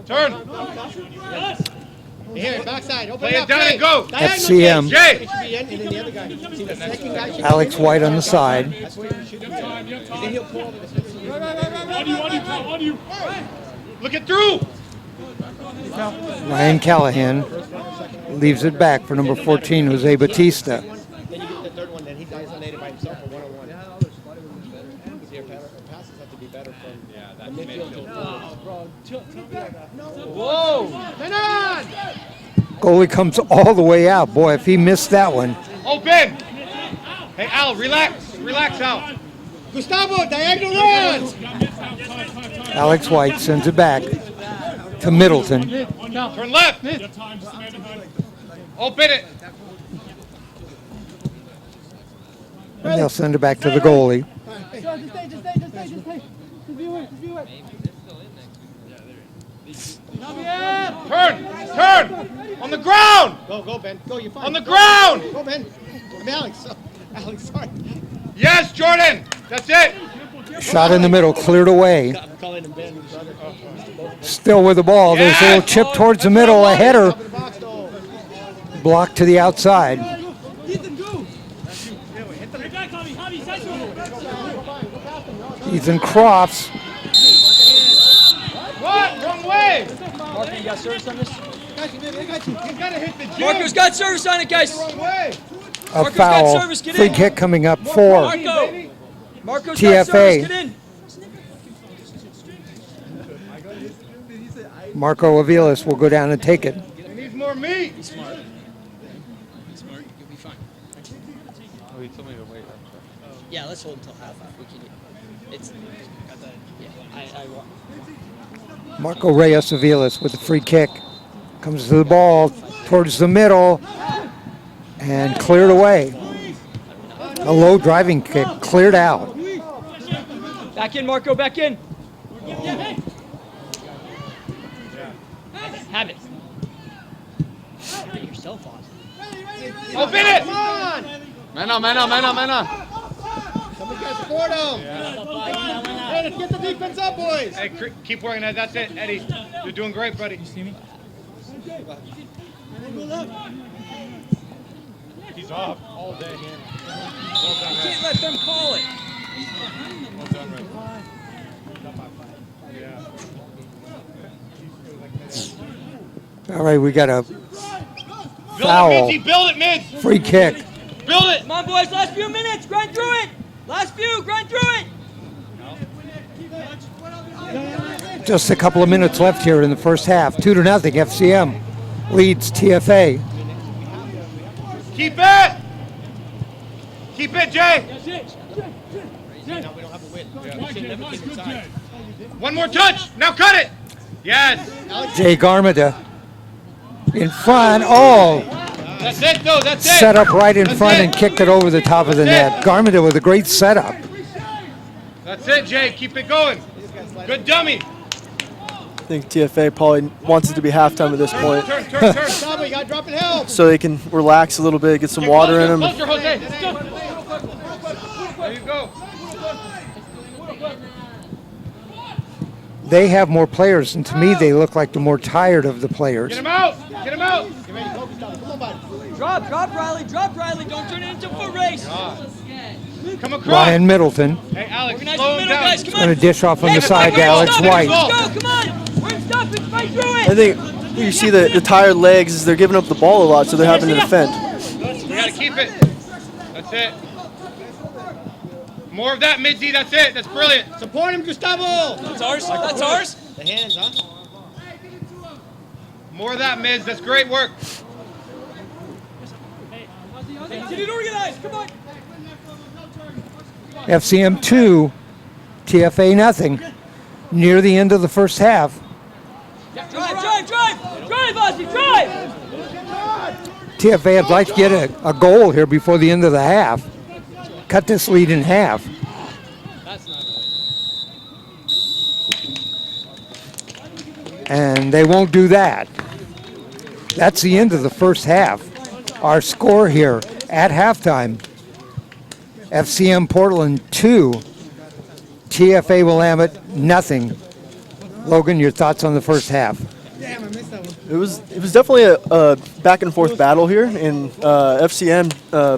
Turn.
here, backside. Open
Play it
up,
down
Jay.
and go.
FCM.
Jay.
It should be in, and then the other guy. See, the second guy should
Alex White on the side.
That's where it should be. And then he'll pull over the switch.
On you.
Look it through.
Ryan Callahan leaves it back for number 14, Jose Batista.
Then you get the third one, then he's isolated by himself for one-on-one. Because your passes have to be better from the midfield to the forwards.
Whoa.
Goalie comes all the way out. Boy, if he missed that one.
Open. Hey, Al, relax. Relax, Al.
Gustavo, diagonal runs!
Alex White sends it back to Middleton.
Turn left. Open it.
And they'll send it back to the goalie.
Turn. On the ground.
Go, Ben. Go, you're fine.
On the ground.
Go, Ben. I'm Alex. Alex, sorry.
Yes, Jordan. That's it.
Shot in the middle, cleared away.
I'm calling him Ben, his brother.
Still with the ball. There's a little chip towards the middle. A header blocked to the outside. Ethan Crofts.
What? Wrong way.
Marco, you got service on this?
You gotta hit the gym.
Marco's got service on it, guys.
Wrong way.
A
Marco's got
foul.
service, get
Free
in.
kick coming up for
Marco's
TFA.
got service, get in.
Marco Aviles will go down and take it.
He needs more meat.
He's smart. You'll be fine.
Oh, he told me to wait.
Yeah, let's hold until half. We can. It's. Yeah, I want.
Marco Reyes Aviles with the free kick. Comes to the ball towards the middle and cleared away. A low driving kick, cleared out.
Back in, Marco, back in. Have it. Get yourself off.
Open it!
Come on!
Man on, man on, man on, man on.
Somebody got support him. Hey, let's get the defense up, boys.
Hey, keep working that. That's it, Eddie. You're doing great, buddy. You see me?
He's off all day.
You can't let them call it.
Well done, Red.
All right, we got a
Build
foul.
it, Minty. Build it, Mids.
Free kick.
Build it.
Come on, boys. Last few minutes. Grind through it. Last few. Grind through it.
Just a couple of minutes left here in the first half. 2-0. FCM leads TFA.
Keep it. Keep it, Jay. One more touch. Now cut it. Yes.
Jay Garmada in front. Oh,
That's it, though. That's it.
set up right in
That's
front
it.
and kicked it over the top of the net. Garmada with a great setup.
That's it, Jay. Keep it going. Good dummy.
I think TFA probably wants it to be halftime at this point,
Turn.
Stop it, you gotta drop it help.
so they can relax a little bit, get some water in them.
Closer, Jose. There you go.
They have more players, and to me, they look like the more tired of the players.
Get him out. Get him out.
Get ready, focus on it. Come on, buddy.
Drop, Riley. Drop, Riley. Don't turn it into a foot race.
Come across.
Ryan Middleton
Hey, Alex,
Organize
slow
the
him
middle,
down.
guys. Come on.
going to dish off on the
Hey,
side to
we're in
Alex
stuff.
White.
Let's go. Come on. We're in stuff. It's right through it.
I think you see the tired legs as they're giving up the ball a lot, so they're having to defend.
We gotta keep it. That's it. More of that, Midzy. That's it. That's brilliant.
Support him, Gustavo.
That's ours. That's ours.
The hands, huh?
More of that, Mids. That's great work.
Get it organized. Come on.
FCM 2, TFA nothing. Near the end of the first half.
Drive, Ozzy, drive.
TFA would like to get a goal here before the end of the half. Cut this lead in half. And they won't do that. That's the end of the first half. Our score here at halftime, FCM Portland 2, TFA Willamette nothing. Logan, your thoughts on the first half?
It was definitely a back and forth battle here, and FCM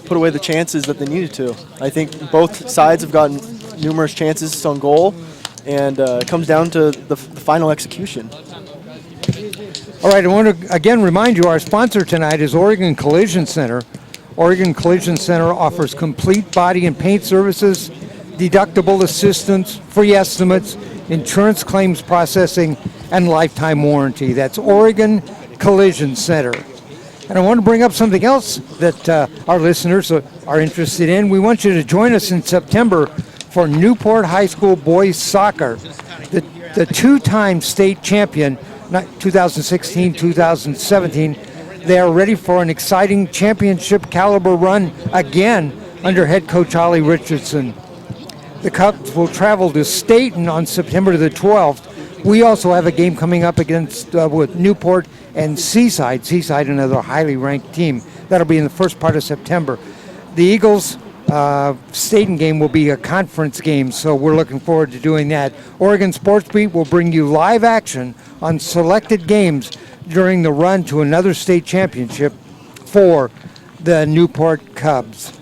put away the chances that they needed to. I think both sides have gotten numerous chances on goal, and it comes down to the final execution.
All right, I want to again remind you our sponsor tonight is Oregon Collision Center. Oregon Collision Center offers complete body and paint services, deductible assistance, free estimates, insurance claims processing, and lifetime warranty. That's Oregon Collision Center. And I want to bring up something else that our listeners are interested in. We want you to join us in September for Newport High School boys soccer. The two-time state champion, 2016, 2017, they are ready for an exciting championship caliber run again under head coach Ollie Richardson. The Cubs will travel to Staten on September the 12th. We also have a game coming up against with Newport and Seaside. Seaside, another highly ranked team. That'll be in the first part of September. The Eagles Staten game will be a conference game, so we're looking forward to doing that. Oregon Sports Beat will bring you live action on selected games during the run to another state championship for the Newport Cubs.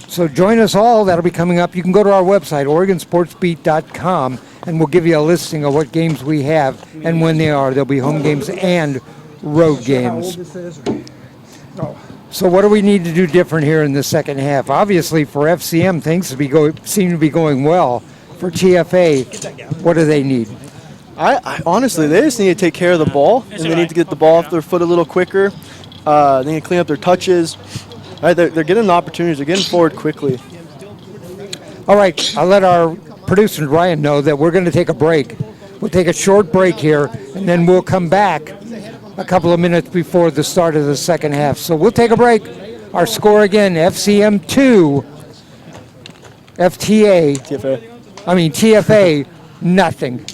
So join us all. That'll be coming up. You can go to our website, OregonSportsBeat.com, and we'll give you a listing of what games we have and when they are. There'll be home games and road games. So what do we need to do different here in the second half? Obviously, for FCM, things seem to be going well. For TFA, what do they need?
I honestly, they just need to take care of the ball, and they need to get the ball off their foot a little quicker. They need to clean up their touches. Right, they're getting the opportunities. They're getting forward quickly.
All right, I'll let our producer, Ryan, know that we're going to take a break. We'll take a short break here, and then we'll come back a couple of minutes before the start of the second half. So we'll take a break. Our score again, FCM 2, TFA, nothing.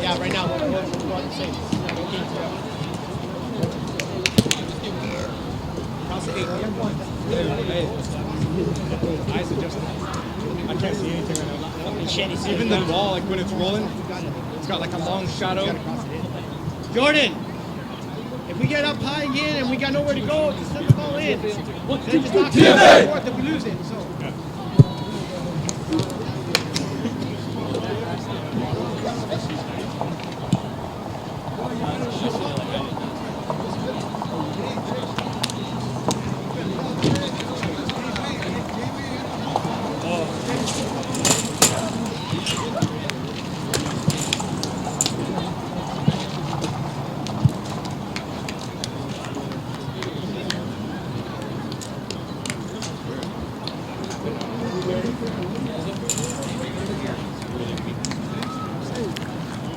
Yeah, right now we're on the same. Cross the 8.
Eyes adjusting. I can't see anything right now. Even the ball, like when it's rolling, it's got like a long shadow.
Jordan, if we get up high again and we got nowhere to go, just send the ball in. Then just knock it back and forth if we lose it. So.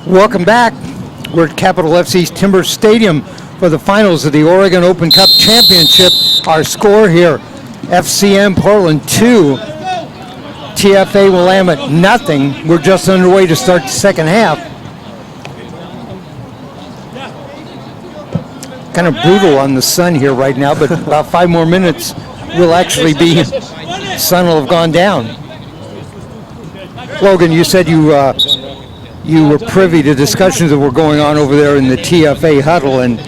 Welcome back. We're at Capital FC's Timber Stadium for the finals of the Oregon Open Cup Championship. Our score here, FCM Portland 2, TFA Willamette nothing. We're just underway to start the second half. Kind of brutal on the sun here right now, but about 5 more minutes will actually be, sun will have gone down. Logan, you said you were privy to discussions that were going on over there in the TFA huddle, and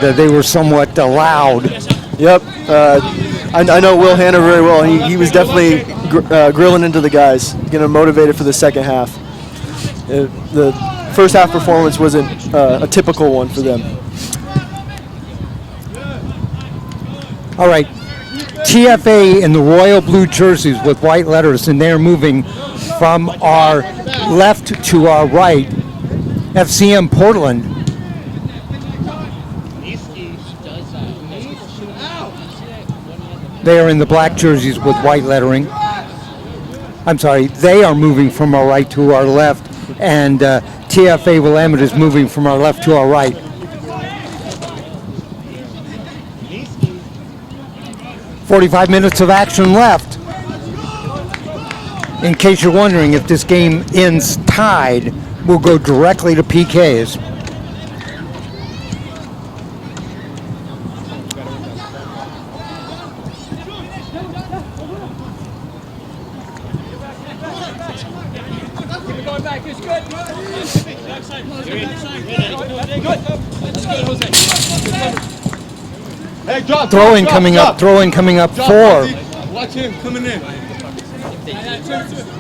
they were somewhat loud.
Yep. I know Will Hanna very well. He was definitely grilling into the guys, getting them motivated for the second half. The first half performance wasn't a typical one for them.
All right. TFA in the royal blue jerseys with white letters, and they're moving from our left to our right. FCM Portland. They are in the black jerseys with white lettering. I'm sorry, they are moving from our right to our left, and TFA Willamette is moving from our left to our right. "45 minutes of action left. In case you're wondering, if this game ends tied, we'll go directly to PKs. Throw-in coming up, throw-in coming up for
Watch him coming in.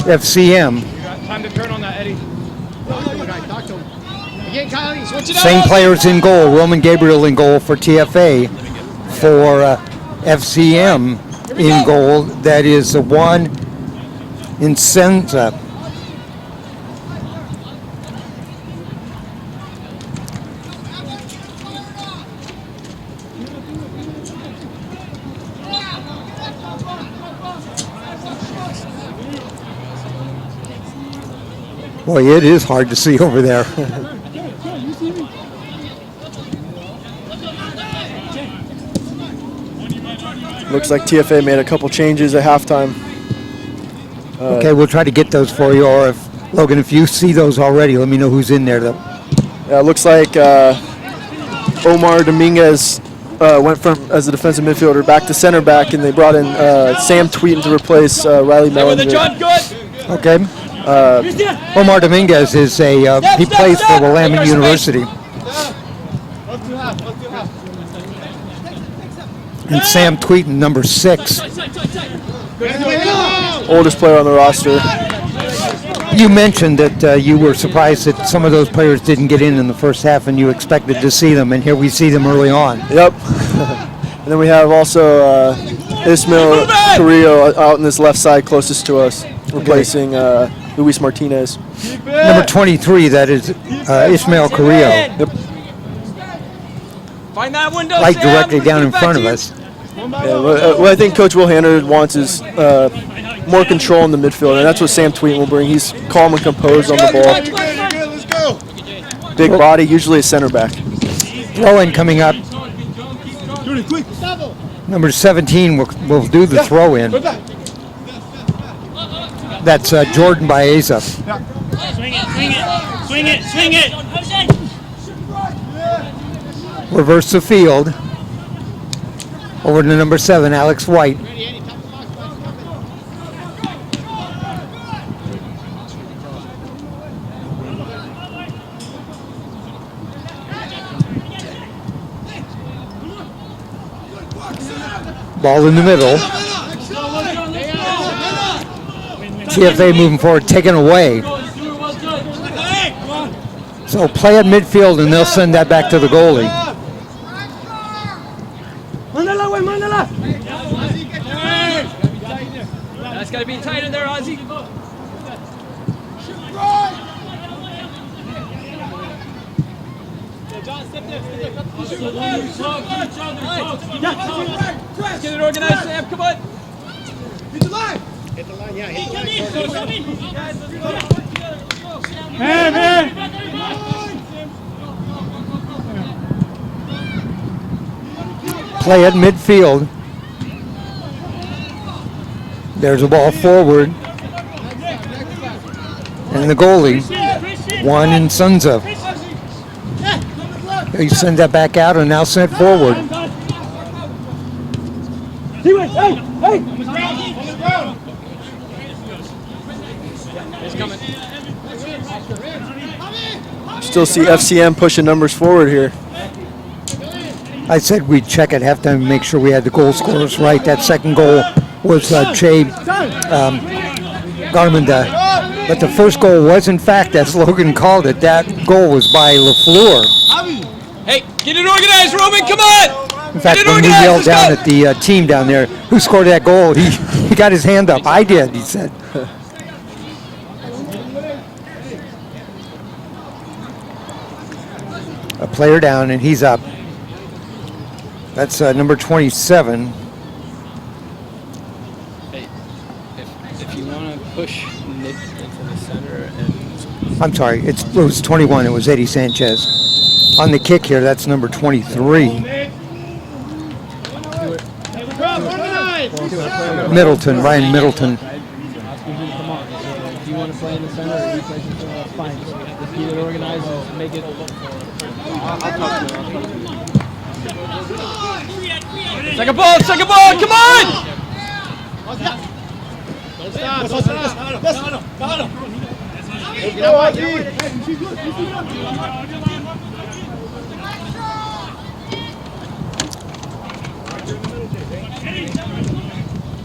FCM.
Time to turn on that, Eddie.
Same players in goal. Roman Gabriel in goal for TFA. For FCM in goal, that is Juan Incenza. Boy, it is hard to see over there.
Looks like TFA made a couple changes at halftime.
Okay, we'll try to get those for you, or if, Logan, if you see those already, let me know who's in there, though.
Yeah, it looks like Omar Dominguez went from, as a defensive midfielder, back to center back, and they brought in Sam Tweeten to replace Riley Mellinger.
Okay. Omar Dominguez is he plays for Willamette University. And Sam Tweeten, number 6.
Oldest player on the roster.
You mentioned that you were surprised that some of those players didn't get in the first half, and you expected to see them, and here we see them early on.
Yep. And then we have also Ismail Carrillo out on this left side closest to us, replacing Luis Martinez.
Number 23, that is Ismail Carrillo.
Yep.
Find that window,
Right
Sam.
directly down in front of us.
Yeah, what I think Coach Will Hanna wants is more control in the midfield, and that's what Sam Tweeten will bring. He's calm and composed on the ball.
Let's go.
Big body, usually a center back.
Throw-in coming up. Number 17 will do the throw-in. That's Jordan Baeza.
Swing it, swing it. Swing it, swing it.
Reverse the field. Over to number 7, Alex White. Ball in the middle. TFA moving forward, taken away. So play at midfield and they'll send that back to the goalie.
That's got to be tight in there, Ozzy. Get it organized, Sam. Come on.
Hit the line, yeah. Hit the line.
Play at midfield. There's a ball forward. And the goalie, Juan Insunza. He sends that back out and now sent forward.
Still see FCM pushing numbers forward here.
I said we'd check at halftime and make sure we had the goal scorers right. That second goal was Che Garminda. But the first goal was, in fact, as Logan called it, that goal was by LaFleur.
Hey, get it organized, Roman. Come on.
In fact, when we yelled down at the team down there, who scored that goal, he got his hand up. I did, he said. A player down, and he's up. That's number 27.
Hey, if you want to push Nick into the center and...
I'm sorry, it was 21. It was Eddie Sanchez. On the kick here, that's number 23. Middleton, Ryan Middleton.
If you want to play in the center or you play in the center, that's fine. Just get it organized and make it...
Second ball, come on!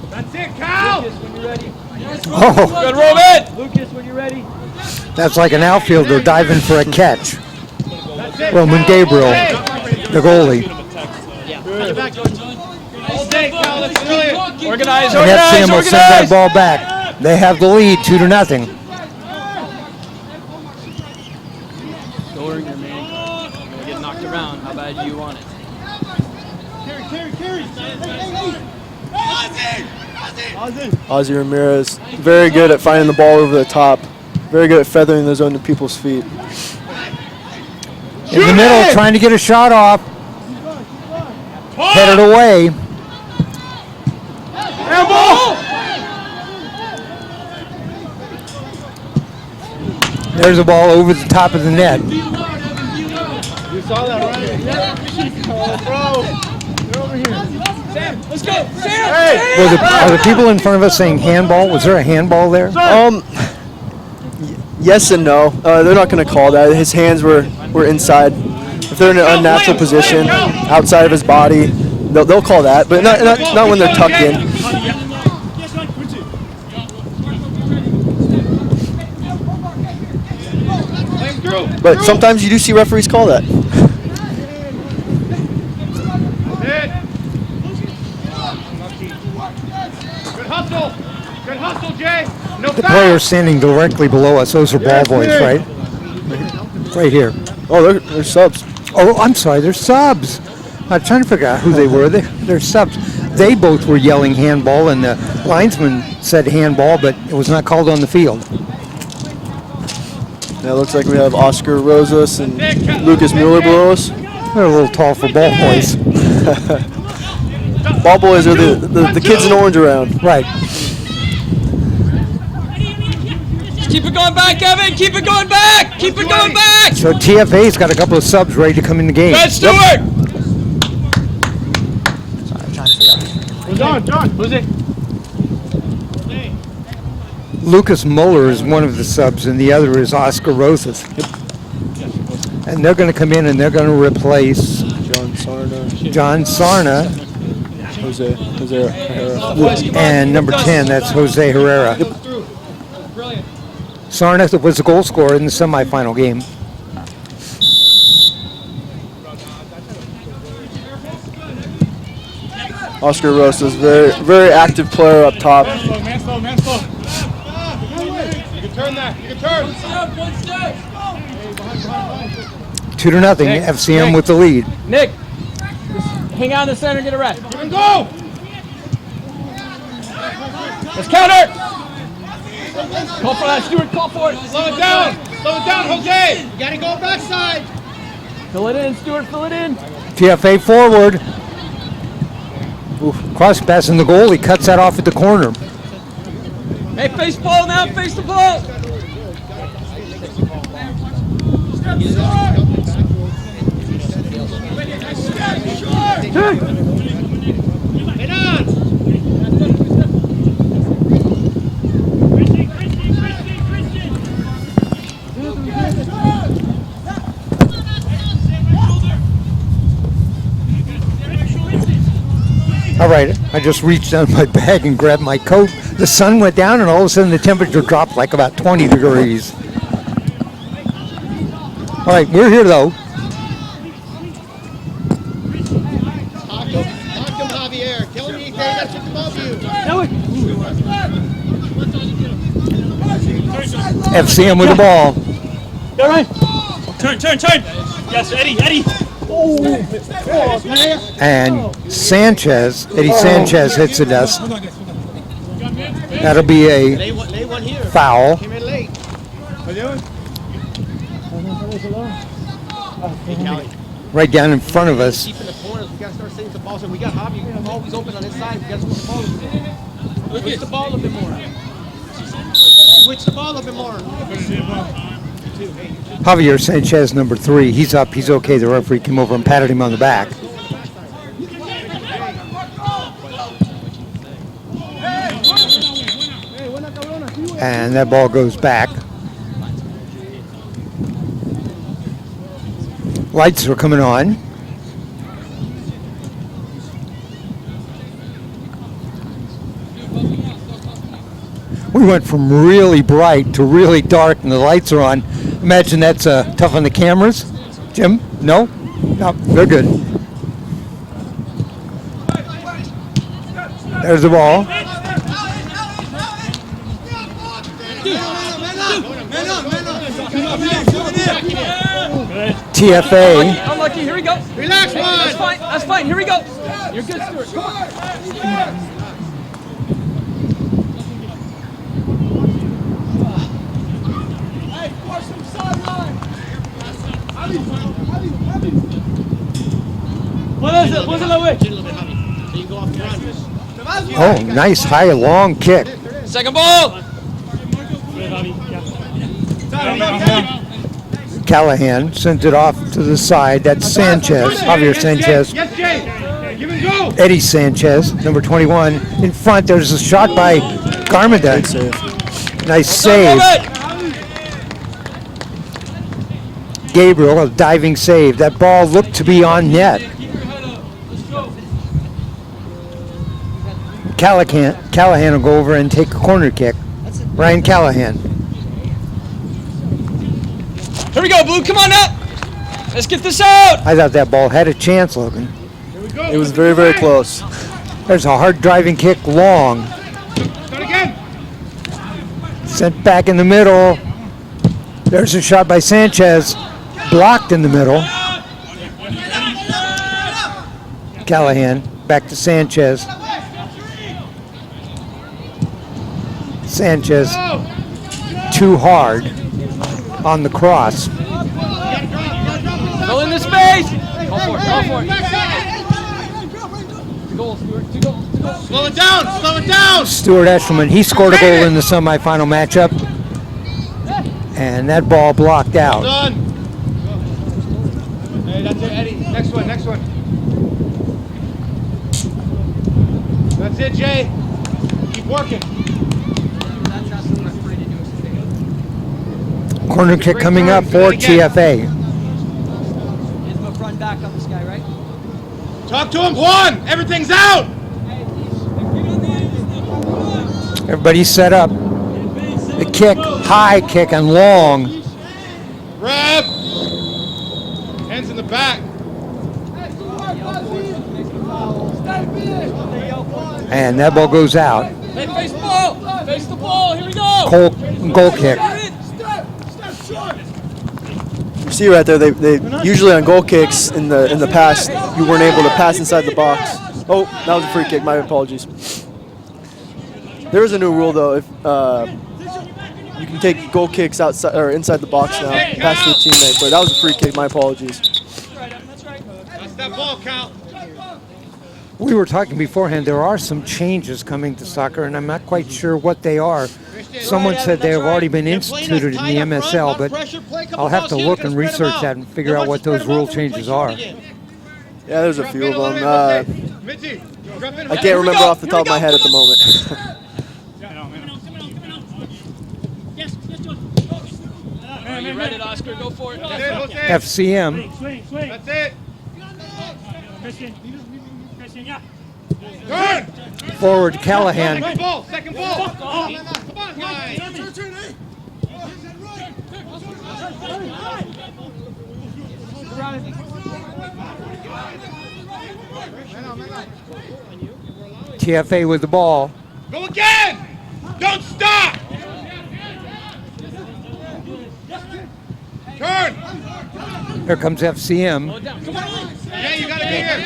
That's it, Cal!
Lucas, when you're ready.
Oh,
Good, Roman!
Lucas, when you're ready.
that's like an outfielder diving for a catch. Roman Gabriel, the goalie.
Organize,
And FCM will send that ball back. They have the lead, 2-0.
Scoring your man. You're going to get knocked around. How bad do you want it?
Ozzy Ramirez, very good at finding the ball over the top. Very good at feathering those onto people's feet.
In the middle, trying to get a shot off. Headed away. There's a ball over the top of the net.
You saw that, right? Bro, they're over here.
Sam, let's go! Sam!
Are the people in front of us saying handball? Was there a handball there?
Yes and no. They're not going to call that. His hands were inside. If they're in an unnatural position, outside of his body, they'll call that. But not when they're tucked in. But sometimes you do see referees call that.
Good hustle, Jay. No
The
foul.
players standing directly below us, those are ball boys, right? Right here.
Oh, they're subs.
Oh, I'm sorry, they're subs. I'm trying to figure out who they were. They're subs. They both were yelling handball, and the linesman said handball, but it was not called on the field.
Yeah, it looks like we have Oscar Rosas and Lucas Mueller below us.
They're a little tall for ball boys.
Ball boys are the kids in orange around.
Right.
Keep it going back, Evan. Keep it going back. Keep it going back.
So TFA's got a couple of subs ready to come in the game.
Red Stewart.
Who's on, John? Who's it?
Lucas Muller is one of the subs, and the other is Oscar Rosas. And they're going to come in and they're going to replace John Sarna.
Jose Herrera.
And number 10, that's Jose Herrera. Sarna was the goal scorer in the semifinal game.
Oscar Rosas, very active player up top.
Man slow. You can turn that. You can turn.
2-0, FCM with the lead.
Nick, just hang out in the center and get a rest.
Give him go.
Let's counter. Call for that, Stewart. Call for it.
Slow it down, Jose.
You gotta go backside.
Fill it in, Stewart. Fill it in.
TFA forward. Oof, cross pass in the goal. He cuts that off at the corner.
Hey, face ball now. Face the ball.
Get on.
All right, I just reached down my bag and grabbed my coat. The sun went down and all of a sudden the temperature dropped like about 20 degrees. All right, we're here though.
Talk to him, Javier. Tell him he got something above you.
FCM with the ball.
Go right. Turn. Yes, Eddie.
And Sanchez, Eddie Sanchez hits the dust. That'll be a
They won here.
foul.
Came in late.
Right down in front of us.
Deep in the corners. We gotta start saving the ball. So we got Javier always open on his side. We gotta switch the ball a little bit more. Switch the ball a bit more.
Javier Sanchez, number 3. He's up. He's okay. The referee came over and patted him on the back. And that ball goes back. Lights are coming on. We went from really bright to really dark and the lights are on. Imagine that's tough on the cameras. Jim? No? No, they're good. There's the ball. TFA.
Unlucky. Here we go.
Relax,
That's
one.
fine. That's fine. Here we go. You're good, Stewart. Come on.
What's it away?
Oh, nice high long kick.
Second ball.
Callahan sends it off to the side. That's Sanchez, Javier Sanchez.
Yes, Jay. Give him go.
Eddie Sanchez, number 21. In front, there's a shot by Garmada. Nice save. Gabriel, a diving save. That ball looked to be on net. Callahan will go over and take a corner kick. Ryan Callahan.
Here we go, Blue. Come on up. Let's get this out.
I thought that ball had a chance, Logan.
It was very, very close.
There's a hard driving kick, long.
Start again.
Sent back in the middle. There's a shot by Sanchez. Blocked in the middle. Callahan back to Sanchez. Sanchez too hard on the cross.
Go in the space. Go for it. Go for it. Goal, Stewart. 2 goals. 2 goals.
Slow it down.
Stuart Eshelman, he scored a goal in the semifinal matchup. And that ball blocked out.
Done. Hey, that's it, Eddie. Next one, next one. That's it, Jay. Keep working.
Corner kick coming up for TFA.
Give him a front back on this guy, right?
Talk to him, Juan. Everything's out.
Everybody's set up. The kick, high kick and long.
Grab. Hands in the back.
And that ball goes out.
Hey, face the ball. Face the ball. Here we go.
Goal kick.
You see right there, they usually on goal kicks in the past, you weren't able to pass inside the box. Oh, that was a free kick. My apologies. There is a new rule though. If you can take goal kicks outside or inside the box now, pass to a teammate. But that was a free kick. My apologies.
That's that ball, Cal.
We were talking beforehand, there are some changes coming to soccer, and I'm not quite sure what they are. Someone said they have already been instituted in the MSL, but I'll have to look and research that and figure out what those rule changes are.
Yeah, there's a few of them. I can't remember off the top of my head at the moment.
You read it, Oscar. Go for it.
FCM.
That's it.
Christian, yeah.
Turn.
Forward Callahan.
Second ball. Second ball. Come on, guys.
TFA with the ball.
Go again. Don't stop. Turn.
Here comes FCM.
Yeah, you gotta be here.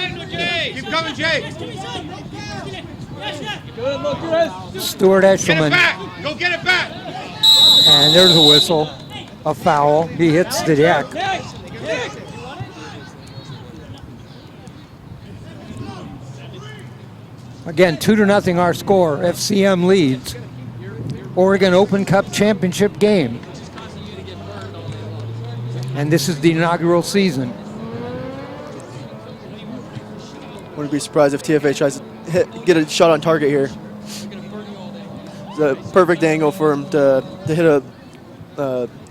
Keep coming, Jay.
Stuart
Get it
Eshelman.
back. Go get it back.
And there's a whistle. A foul. He hits the deck. Again, 2-0 our score. FCM leads. Oregon Open Cup Championship game. And this is the inaugural season.
Wouldn't be surprised if TFA tries to get a shot on target here. It's a perfect angle for him to hit a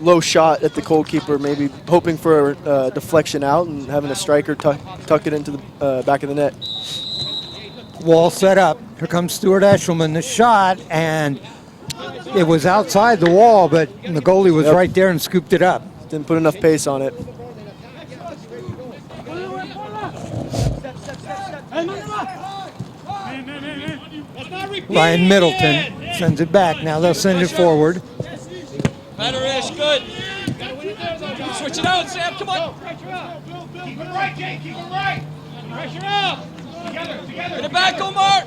low shot at the goalkeeper, maybe hoping for a deflection out and having a striker tuck it into the back of the net.
Wall set up. Here comes Stuart Eshelman. The shot, and it was outside the wall, but the goalie was right there and scooped it up.
Didn't put enough pace on it.
Ryan Middleton sends it back. Now they'll send it forward.
Better-ish, good. Switch it out, Sam, come on.
Keep it right, Jay. Keep it right. Pressure up. Together.
Get it back, Omar.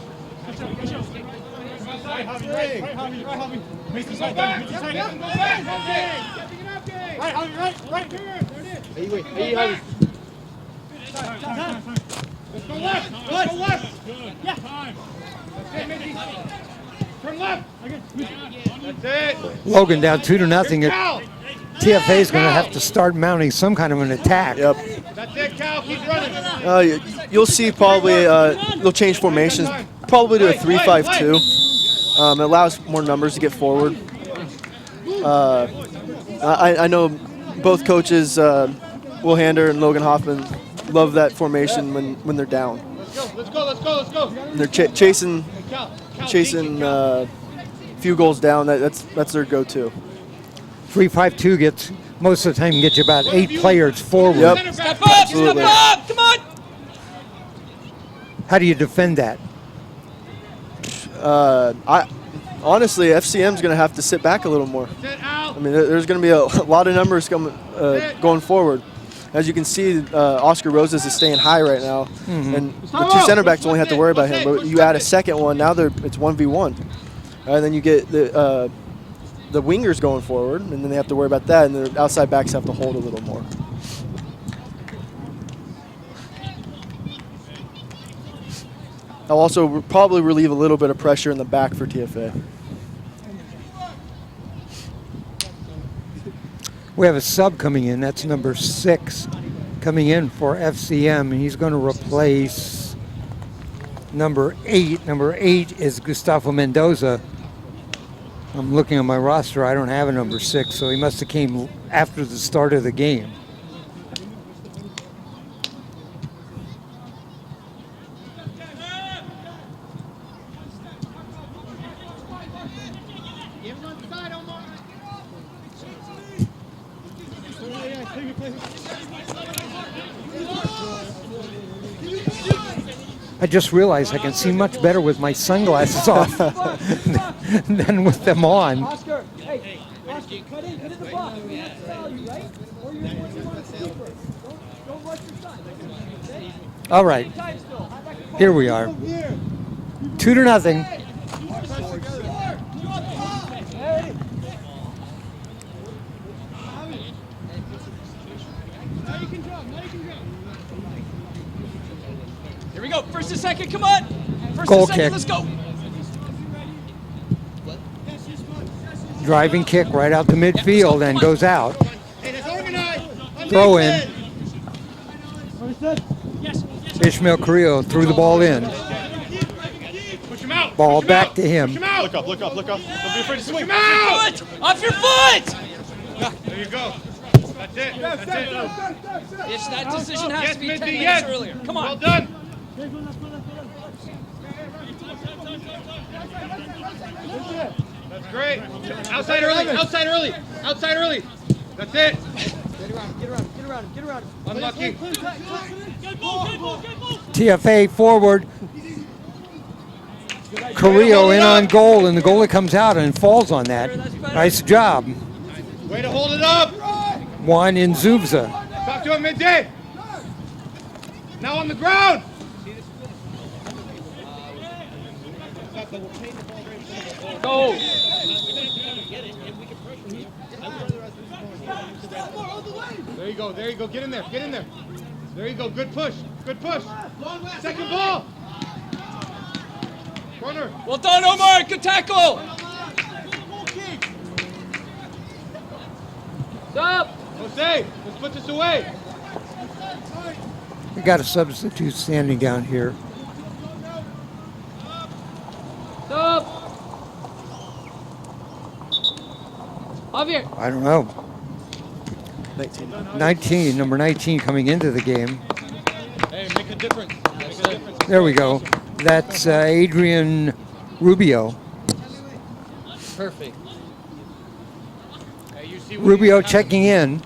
Right.
Let's go left. Let's go left. Yeah. Turn left. That's it.
Logan down 2-0. TFA is going to have to start mounting some kind of an attack.
Yep.
That's it, Cal. Keep running.
You'll see probably they'll change formations, probably to a 3-5-2. It allows more numbers to get forward. I know both coaches, Will Hander and Logan Hoffman, love that formation when they're down.
Let's go.
And they're chasing a few goals down. That's their go-to.
3-5-2 gets, most of the time, gets you about 8 players forward.
Yep.
Step up, come on.
How do you defend that?
Honestly, FCM's going to have to sit back a little more. I mean, there's going to be a lot of numbers going forward. As you can see, Oscar Rosas is staying high right now, and the two center backs only have to worry about him. But you add a second one, now it's 1v1, and then you get the wingers going forward, and then they have to worry about that, and the outside backs have to hold a little more. I'll also probably relieve a little bit of pressure in the back for TFA.
We have a sub coming in. That's number 6 coming in for FCM, and he's going to replace number 8. Number 8 is Gustavo Mendoza. I'm looking at my roster. I don't have a number 6, so he must have came after the start of the game. I just realized I can see much better with my sunglasses off than with them on.
Oscar, hey, Oscar, cut in, get in the box. We have to foul you, right? Or you want to keeper. Don't rush your shot. Okay?
All right, here we are. 2-0.
Here we go. First and second, come on. First
Goal
and second,
kick.
let's go.
Driving kick right out to midfield and goes out.
Hey, that's organized.
Throw in.
Yes.
Ishmael Carrillo threw the ball in.
Push him out.
Ball
Push him
back
out.
to him.
Push him out.
Look up, look up, look up. Don't be afraid to swing.
Push him out.
Foot! Off your foot!
There you go. That's it. That's it.
Yes, that decision has
Yes,
to be 10
Minty,
minutes
yes.
earlier. Come
Well
on.
done. That's great. Outside early. Outside early. Outside early. That's it.
Get around him.
Unlucky.
TFA forward. Carrillo in on goal, and the goalie comes out and falls on that. Nice job.
Way to hold it up.
One in Zubza.
Talk to him midday. Now on the ground.
Go.
There you go. There you go. Get in there. Get in there. There you go. Good push. Good push. Second ball. Corner.
Well done, Omar. Good tackle. Stop.
Jose, let's put this away.
We got a substitute standing down here.
Stop. Javier.
I don't know. 19, number 19 coming into the game.
Hey, make a difference. Make a difference.
There we go. That's Adrian Rubio.
Perfect.
Hey, you see what
Rubio checking in,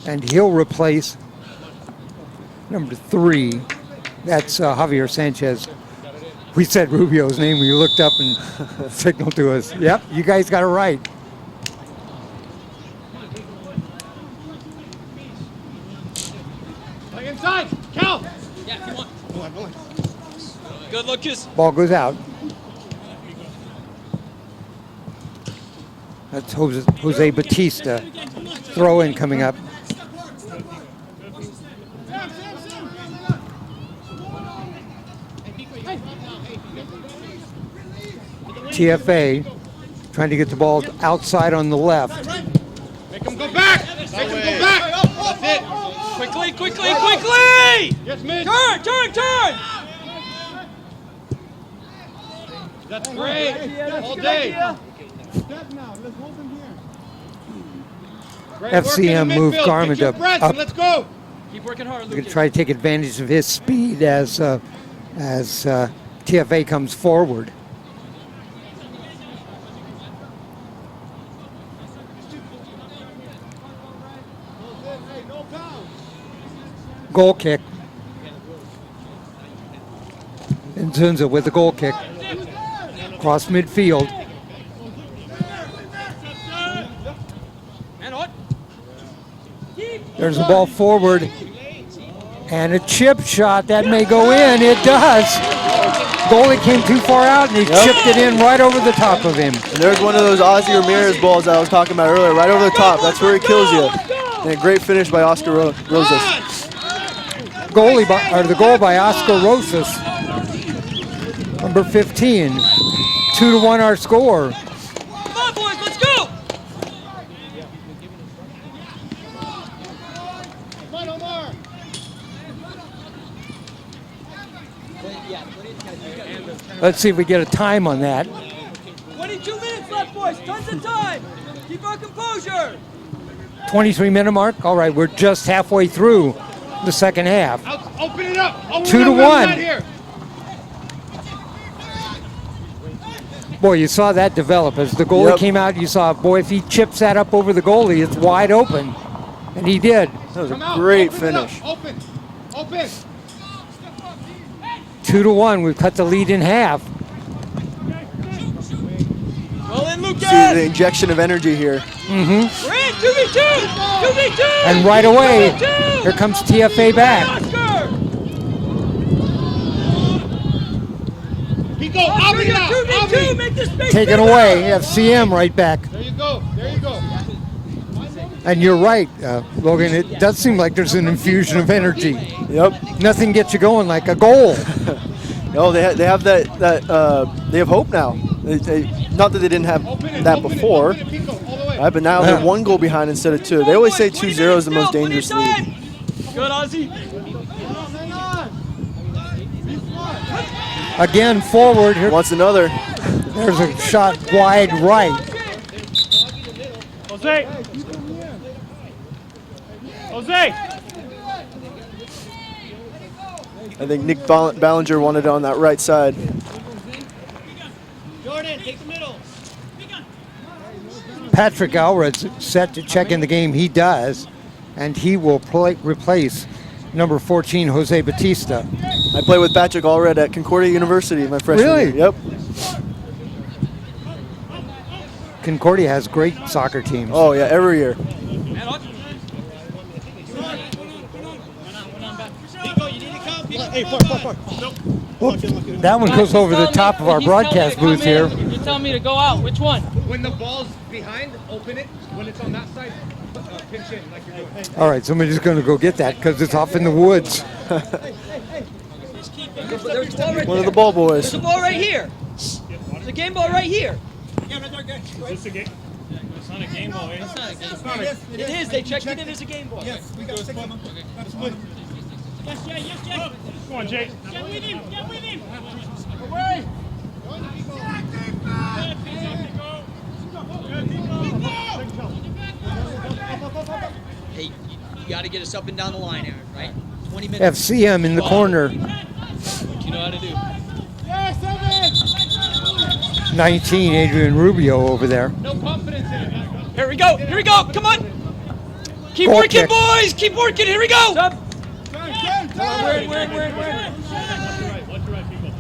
and he'll replace number 3. That's Javier Sanchez. We said Rubio's name. We looked up and signaled to us. Yep, you guys got it right.
Play inside. Cal.
Yeah, if you want. Good, Lucas.
Ball goes out. That's Jose Batista. Throw in coming up. TFA trying to get the ball outside on the left.
Make him go back. Make him go back. That's it.
Quickly.
Yes, mid.
Turn.
That's great. All day.
Step now. Let's hold him here.
Great work in the
FCM moved
midfield.
Garmin
Get your
up.
breath and let's go.
Keep working hard,
We're going to
Lucas.
try to take advantage of his speed as TFA comes forward. Goal kick. And Zunza with the goal kick. Cross midfield.
Man on.
There's the ball forward. And a chip shot. That may go in. It does. Goalie came too far out and he chipped it in right over the top of him.
And there's one of those Ozzy Ramirez balls that I was talking about earlier, right over the top. That's where he kills you. And a great finish by Oscar Rosas.
The goal by Oscar Rosas, number 15. 2-1 our score.
Come on, boys, let's go.
on, Omar.
Let's see if we get a time on that.
22 minutes left, boys. Tons of time. Keep our composure.
23-minute mark. All right, we're just halfway through the second half.
Open it up.
2-1. Boy, you saw that develop. As the goalie came out, you saw, boy, if he chips that up over the goalie, it's wide open. And he did.
That was a great finish.
Open.
2-1. We've cut the lead in half.
Roll in, Lucas.
See the injection of energy here.
Mm-hmm.
We're in 2v2. 2v2.
And right away, here comes TFA back. Taken away, FCM right back.
There you go.
And you're right, Logan, it does seem like there's an infusion of energy.
Yep.
Nothing gets you going like a goal.
No, they have that they have hope now. Not that they didn't have that before, but now they're one goal behind instead of two. They always say 2-0 is the most dangerous lead.
Good, Ozzy.
Again, forward. Here
wants another.
There's a shot wide right.
Jose! Jose!
I think Nick Ballinger wanted it on that right side.
Jordan, take the middle.
Patrick Alred's set to check in the game. He does, and he will replace number 14, Jose Batista.
I played with Patrick Allred at Concordia University my freshman year. Yep.
Concordia has great soccer teams.
Oh, yeah, every year.
That one goes over the top of our broadcast booth here.
You're telling me to go out. Which one?
When the ball's behind, open it. When it's on that side, pinch in like you're doing.
All right, somebody's going to go get that because it's off in the woods.
One of the ball boys.
There's a ball right here. There's a game ball right here.
Is this a game? It's not a game ball, eh?
It's not a game ball. It is. They checked it in as a game ball.
Yes, we got 6 of them. Yes, Jay. Come on, Jay. Get with him. Away.
Hey, you got to get us up and down the line, Aaron, right? 20 minutes.
FCM in the corner.
You know how to do.
19, Adrian Rubio over there.
No confidence in it. Here we go. Come on. Keep
Goal
working,
kick.
boys. Keep working. Here we go.
Stop.
Where?
Watch your right, people.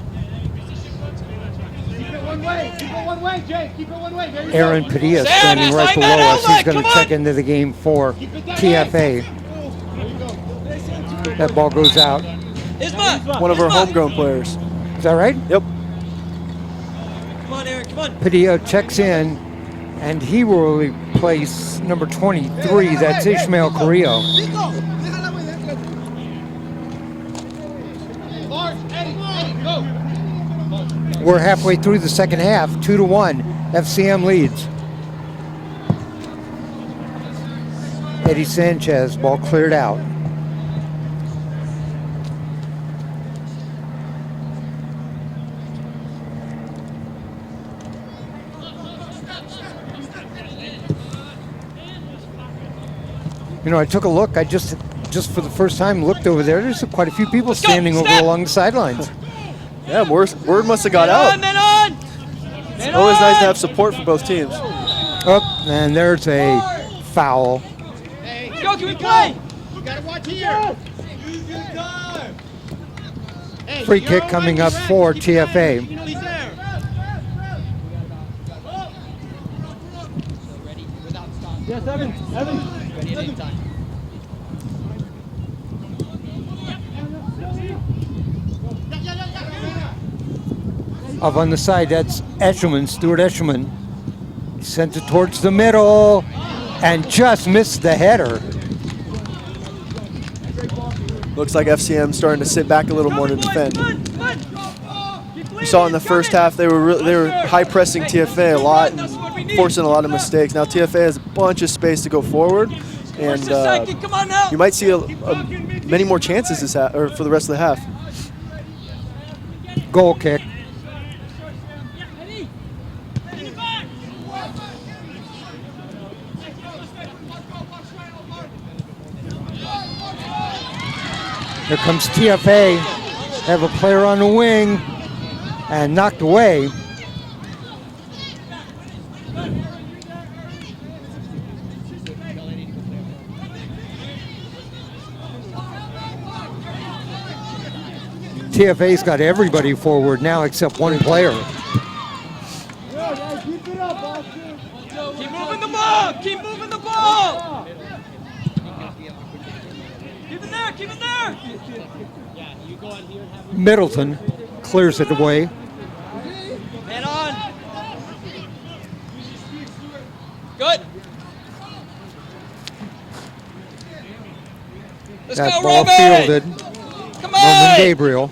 Keep it one way. Keep it one way, Jay. Keep it one way. There you
Aaron
go.
Padilla
Sam,
standing
he's
right
like
below
that
us. He's
outlet,
going to
come
check
on.
into the game for TFA.
There you go.
That ball goes out.
Isma.
One of our homegrown players.
Is that right?
Yep.
Come on, Aaron. Come on.
Padilla checks in, and he will replace number 23. That's Ishmael Carrillo. We're halfway through the second half, 2-1. FCM leads. Eddie Sanchez, ball cleared out. You know, I took a look. I just for the first time looked over there. There's quite a few people standing over along the sidelines.
Yeah, word must have got out.
Men on.
It's always nice to have support from both teams.
Oh, and there's a foul.
Let's go. Can we play?
You gotta watch here. Hey,
Free
you're
kick
all
coming
right,
up
relax,
for
keep your
TFA.
eyes, you know he's there.
Yes, Evan.
Ready at any time.
Up on the side, that's Eshelman, Stuart Eshelman. He sent it towards the middle and just missed the header.
Looks like FCM starting to sit back a little more to defend. You saw in the first half they were high pressing TFA a lot and forcing a lot of mistakes. Now TFA has a bunch of space to go forward, and
second. Come on now.
you might see many more chances this or for the rest of the half.
Goal kick. Here comes TFA. Have a player on the wing and knocked away. TFA's got everybody forward now except one player.
Keep moving the ball. Keep moving the ball. Keep it there. Keep it there.
Middleton clears it away.
Man on. Good. Let's
That
go,
ball
Roman.
fielded.
Come
Roman
on.
Gabriel.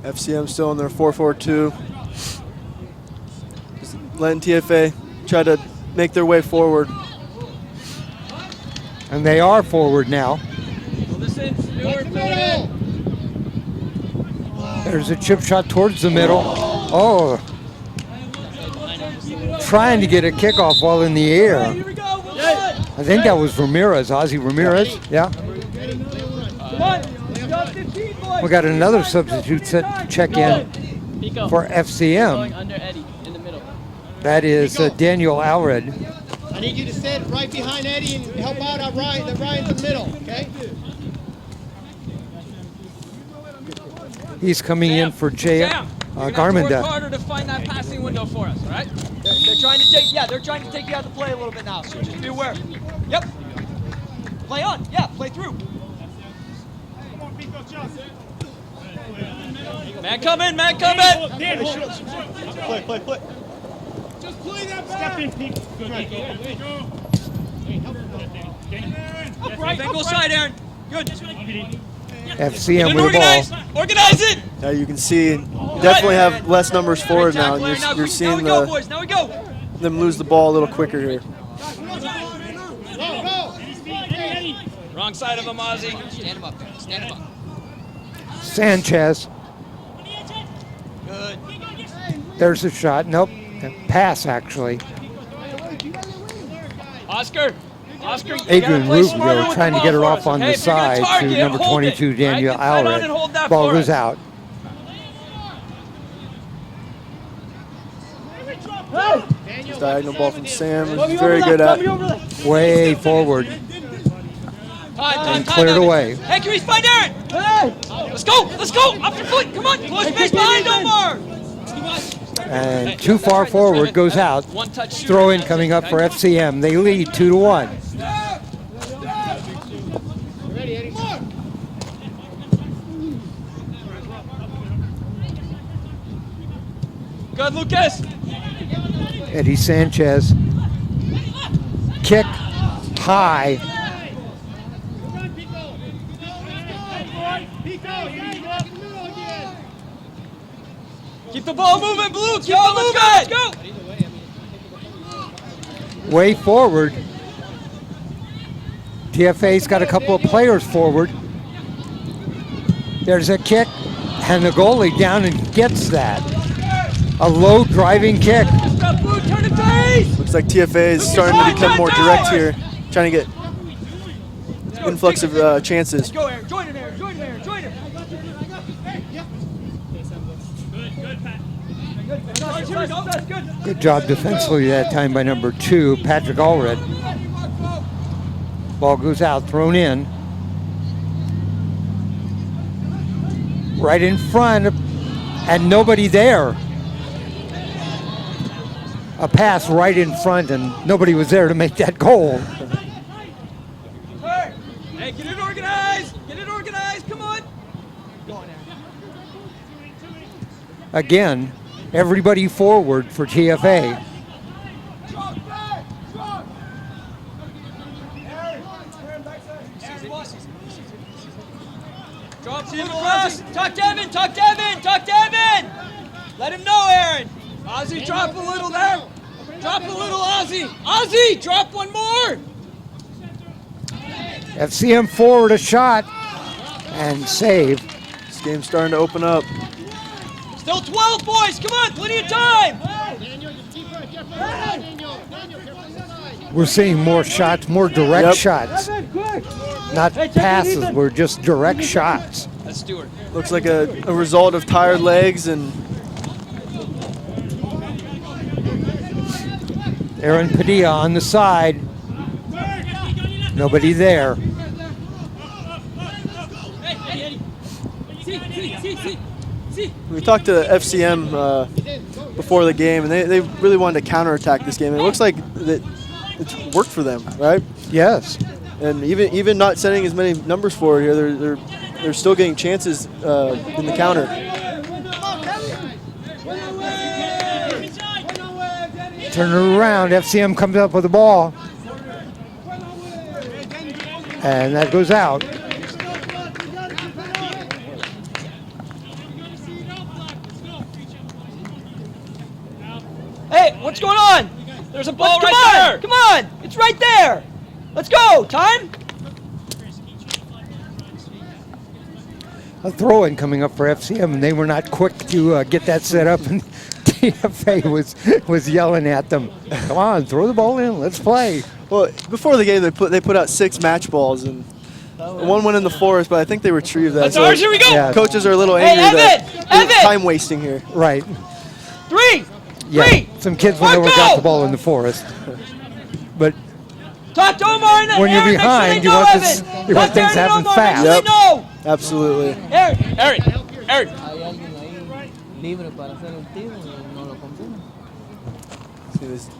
FCM still in their 4-4-2. Just letting TFA try to make their way forward.
And they are forward now. There's a chip shot towards the middle. Oh. Trying to get a kickoff while in the air. I think that was Ramirez, Ozzy Ramirez. Yeah. We got another substitute set check in for FCM. That is Daniel Alred.
I need you to sit right behind Eddie and help out on Ryan. The Ryan's in the middle, okay?
He's coming in for Jay Garminda.
Harder to find that passing window for us, all right? They're trying to take, they're trying to take you out of the play a little bit now, so just be aware. Yep. Play on, play through. Man coming, man coming.
Play.
Just play that back. Step in, Pete. Good,
Upright, go side, Aaron. Good.
FCM with the ball.
Organize it.
Now you can see definitely have less numbers forward now, and you're seeing
now we go.
them lose the ball a little quicker here.
Wrong side of him, Ozzy. Stand him up there. Stand him up.
Sanchez.
Good.
There's a shot. Nope. Pass, actually.
Oscar,
Adrian Rubio trying to get her off on the side to number 22, Daniel Alred. Ball goes out.
Diagonal ball from Sam. Is very good at.
Way forward. And cleared away.
Hey, can we find Aaron? Hey! Let's go! Up your foot! Come on! Close space behind Omar!
And too far forward, goes out. Throw in coming up for FCM. They lead 2-1.
Good, Lucas!
Eddie Sanchez. Kick high.
Keep the ball moving, Blue! Keep it moving! Let's go!
Way forward. TFA's got a couple of players forward. There's a kick, and the goalie down and gets that. A low driving kick.
Looks like TFA is starting to become more direct here, trying to get influx of chances.
Go, Aaron. Join him, Aaron. Join him.
Good job defensively that time by number 2, Patrick Allred. Ball goes out, thrown in. Right in front, and nobody there. A pass right in front, and nobody was there to make that goal.
Hey, get it organized! Come on!
Again, everybody forward for TFA.
Drop a little cross. Talk to Evan. Talk to Evan. Talk to Evan. Let him know, Aaron. Ozzy, drop a little there. Drop a little, Ozzy. Ozzy, drop one more.
FCM forward, a shot and save.
This game's starting to open up.
Still 12, boys. Come on, plenty of time.
We're seeing more shots, more direct shots. Not passes, we're just direct shots.
That's Stewart.
Looks like a result of tired legs and
Aaron Padilla on the side. Nobody there.
we talked to FCM before the game, and they really wanted to counterattack this game. And it looks like that it's worked for them, right?
Yes.
And even not sending as many numbers forward here, they're still getting chances in the counter.
Turn it around. FCM comes up with the ball. And that goes out.
Hey, what's going on? There's a ball right there. Come on. It's right there. Let's go. Time.
A throw-in coming up for FCM, and they were not quick to get that set up. And TFA was yelling at them. Come on, throw the ball in. Let's play.
Well, before the game, they put out 6 match balls, and one went in the forest, but I think they retrieved that.
That's ours. Here we go.
Yeah.
Coaches are a little angry that time wasting here.
Right.
3.
Yeah.
3.
Some kids went over and got the ball in the forest. But
talk to Omar and
when you're
Aaron,
behind, you
sure
want
Evan.
you want things happening fast.
Yep. No.
Absolutely.
Aaron.
See this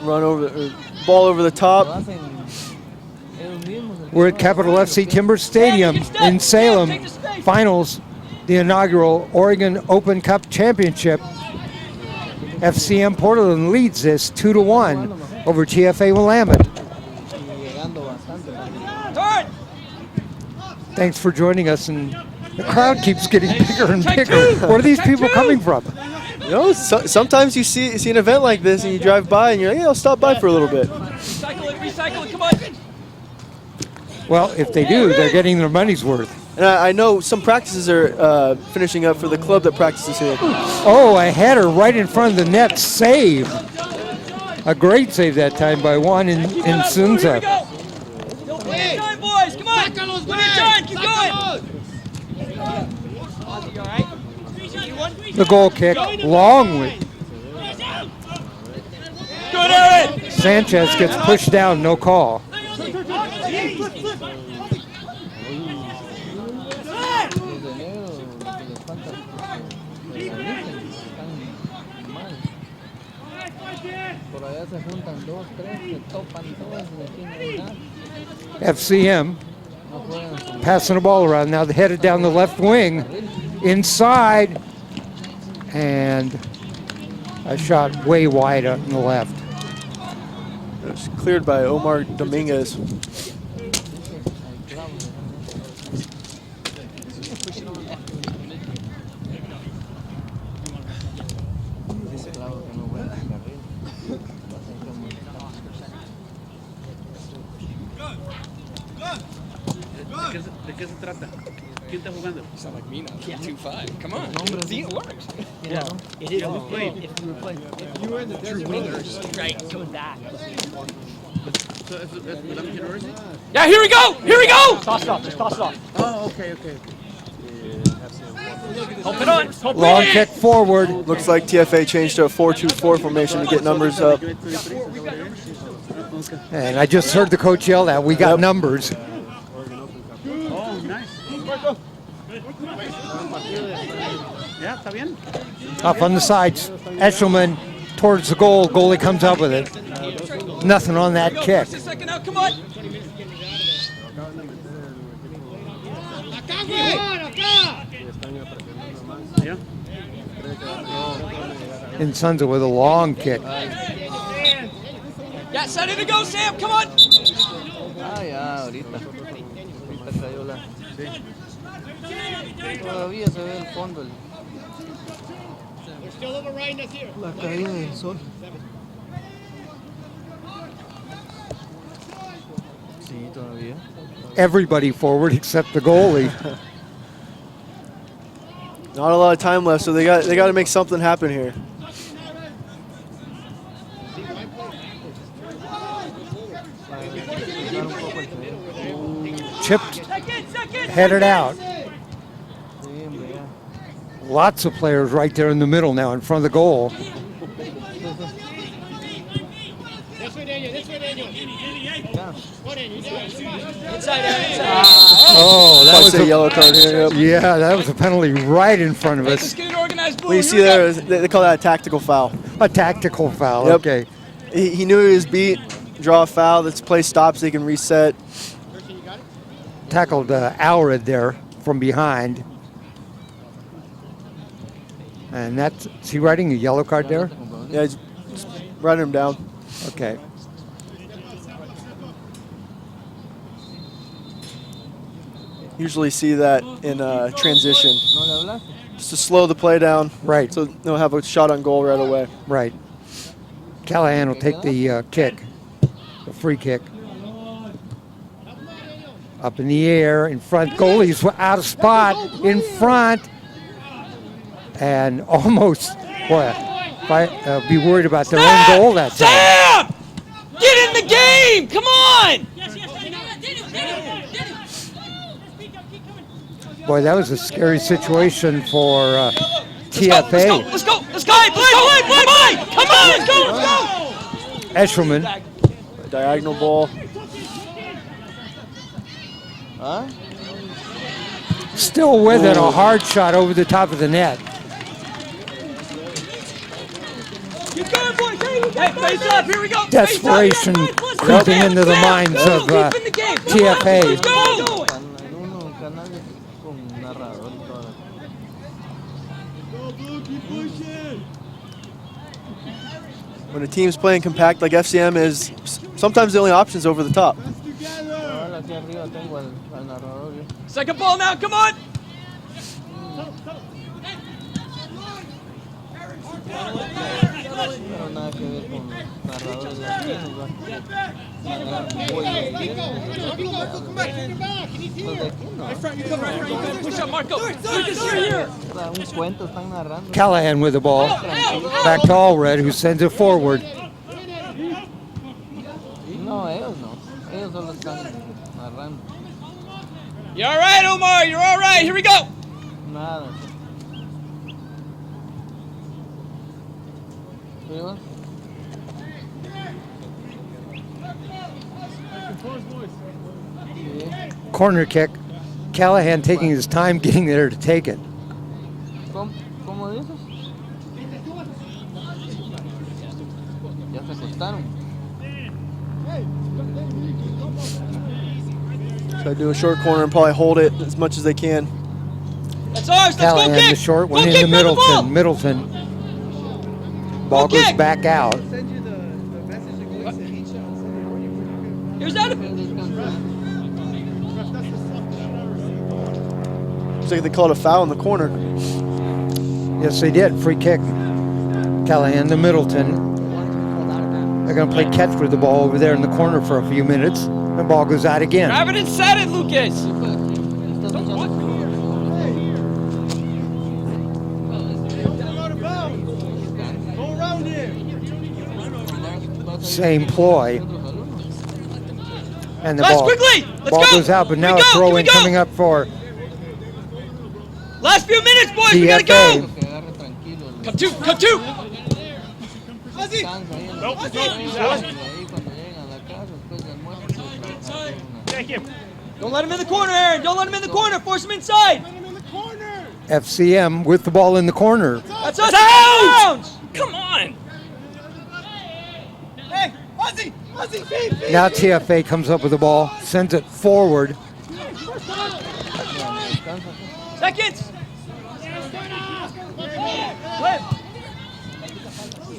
run over ball over the top.
We're at Capital FC Timber Stadium in Salem. Finals, the inaugural Oregon Open Cup Championship. FCM Portland leads this 2-1 over TFA Willamette. Thanks for joining us, and the crowd keeps getting bigger and bigger. Where are these people coming from?
You know, sometimes you see an event like this and you drive by and you're like, yeah, I'll stop by for a little bit.
Recycle it, come on.
Well, if they do, they're getting their money's worth.
And I know some practices are finishing up for the club that practices here.
Oh, a header right in front of the net, save. A great save that time by Juan in Sunza.
Time, boys, come on. Time, keep going.
The goal kick, long way.
Good, Aaron.
Sanchez gets pushed down, no call. FCM passing the ball around. Now they're headed down the left wing. Inside. And a shot way wide on the left.
It was cleared by Omar Dominguez.
¿De qué se trata? ¿Quién está jugando?
You sound like me now. 2-5. Come on. See, it works. Yeah. It is. If you were in the true wingers, right? So that.
So es Willamette University?
Yeah, here we go. Here we go. Toss it off. Just toss it off.
Oh, okay.
Hope it on. Hope
Long
it
kick forward.
Looks like TFA changed to a 4-2-4 formation to get numbers up.
And I just heard the coach yell that we got numbers.
Oh, nice. Yeah, está bien.
Up on the sides. Eshelman towards the goal. Goalie comes up with it. Nothing on that kick.
Just a second out. Come on.
Yeah.
Insunza with a long kick.
Yeah, set it to go, Sam. Come on.
Hola. Todavía se ve el fondo.
They're still overriding us here.
La caída del sol. Sí, todavía.
Everybody forward except the goalie.
Not a lot of time left, so they got to make something happen here.
Chipped, headed out. Lots of players right there in the middle now in front of the goal.
This way, Daniel. This way, Daniel. Go, Daniel.
Inside.
Oh, that was
a yellow card here. Yep.
Yeah, that was a penalty right in front of
Let's
us.
get it organized, Blue.
What you see there is they call that a tactical foul.
A tactical foul.
Yep.
Okay.
He knew he was beat. Draw a foul. This play stops. They can reset.
Tackled Alred there from behind. And that's, is he writing a yellow card there?
Yeah, he's running him down.
Okay.
Usually see that in transition, just to slow the play down.
Right.
So they'll have a shot on goal right away.
Right. Callahan will take the kick, the free kick. Up in the air, in front. Goalie's out of spot, in front. And almost, boy, be worried about their own goal that time.
Sam! Get in the game! Come on!
Boy, that was a scary situation for TFA.
Let's go! Play! Come on! Let's go!
Eshelman.
Diagonal ball.
Huh?
Still with it, a hard shot over the top of the net.
Keep going, boys! Hey, face up! Here we go!
Desperation creeping into the minds of TFA.
Let's go!
When a team's playing compact like FCM is, sometimes the only option is over the top.
Second ball now, come on! Push up, Marco! Here!
Callahan with the ball. Back to Allred, who sends it forward.
No, ellos no. Ellos solo están narrando.
You're all right, Omar. You're all right. Here we go.
Nada.
Corner kick. Callahan taking his time getting there to take it.
¿Cómo dices? Ya se acostaron.
Try to do a short corner and probably hold it as much as they can.
That's ours. Let's
Callahan,
go kick.
the short one
Go
into
kick,
Middleton. Middleton. Ball goes
kick.
back out.
Here's that.
Looks like they called a foul in the corner.
Yes, they did. Free kick. Callahan to Middleton. They're going to play catch with the ball over there in the corner for a few minutes. The ball goes out again.
Grab it and set it, Lucas.
Same ploy. And the
Guys,
ball,
quickly! Let's
ball
go!
goes out, but now a throw in coming up for
Last few minutes, boys.
TFA.
We gotta go.
Que agarre tranquilo.
Come two.
Descansa ahí en la casa. Y ahí cuando lleguen a la casa, después del almuerzo, pues, trabajar con una-
Don't let him in the corner, Aaron. Don't let him in the corner. Force him inside.
FCM with the ball in the corner.
That's us. Out! Come on.
Hey, Ozzy, feet.
Now TFA comes up with the ball, sends it forward.
Seconds.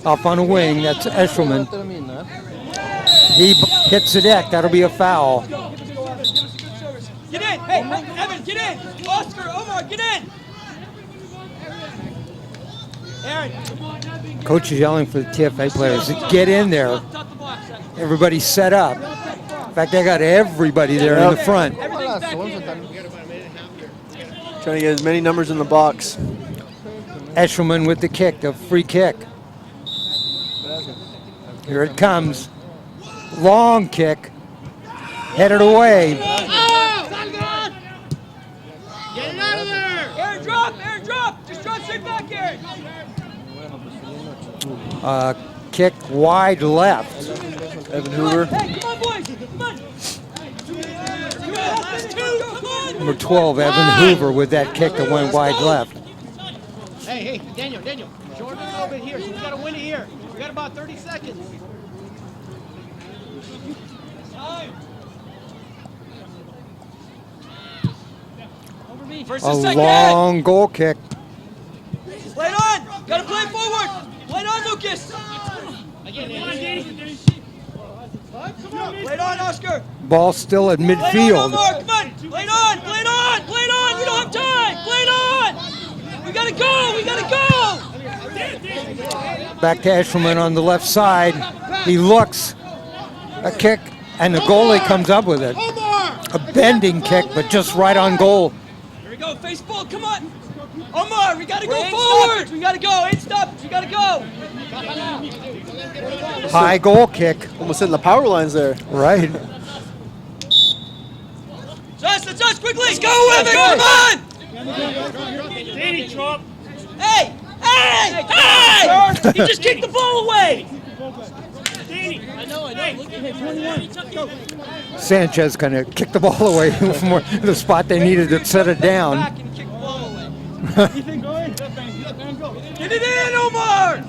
Off on a wing, that's Eshelman.
Terminar.
He hits the deck, that'll be a foul.
Yes, Get in. Hey, Evan, get in. Oscar, Omar, get in. Aaron.
Coach is yelling for the TFA players to get in there. Everybody set up. In fact, they got everybody there in the front.
Trying to get as many numbers in the box.
Eshelman with the kick, the free kick. Here it comes. Long kick. Headed away.
Get it out of there!
Aaron, drop. Just drop straight back, Aaron.
Kick wide left.
Evan Hoover.
Hey, come on, boys. Come on. Come on.
Number 12, Evan Hoover with that kick that went wide left.
Hey, Daniel, shorten it a little bit here. So we got to win it here. We got about 30 seconds.
First
A
and second.
long goal kick.
Play it on. Got to play forward. Play it on, Lucas. Play it on, Oscar.
Ball still at
Play it on,
midfield.
Omar. Come on. Play it on. We don't have time. Play it on. We got to go.
Back to Eshelman on the left side. He looks. A kick, and the goalie comes up with it. A bending kick, but just right on goal.
Here we go. Face ball. Come on. Omar, we got to go forward. We got to go. Ain't stopped. We got to go.
High goal kick.
Almost hitting the power lines there.
Right.
That's us. Quickly. Let's go with it. Come on.
Danny, drop.
Hey! You just kicked the ball away.
Danny. I know. Look at him. 21.
Sanchez kind of kicked the ball away from the spot they needed to set it down.
Back and kick the ball away. Get it in, Omar.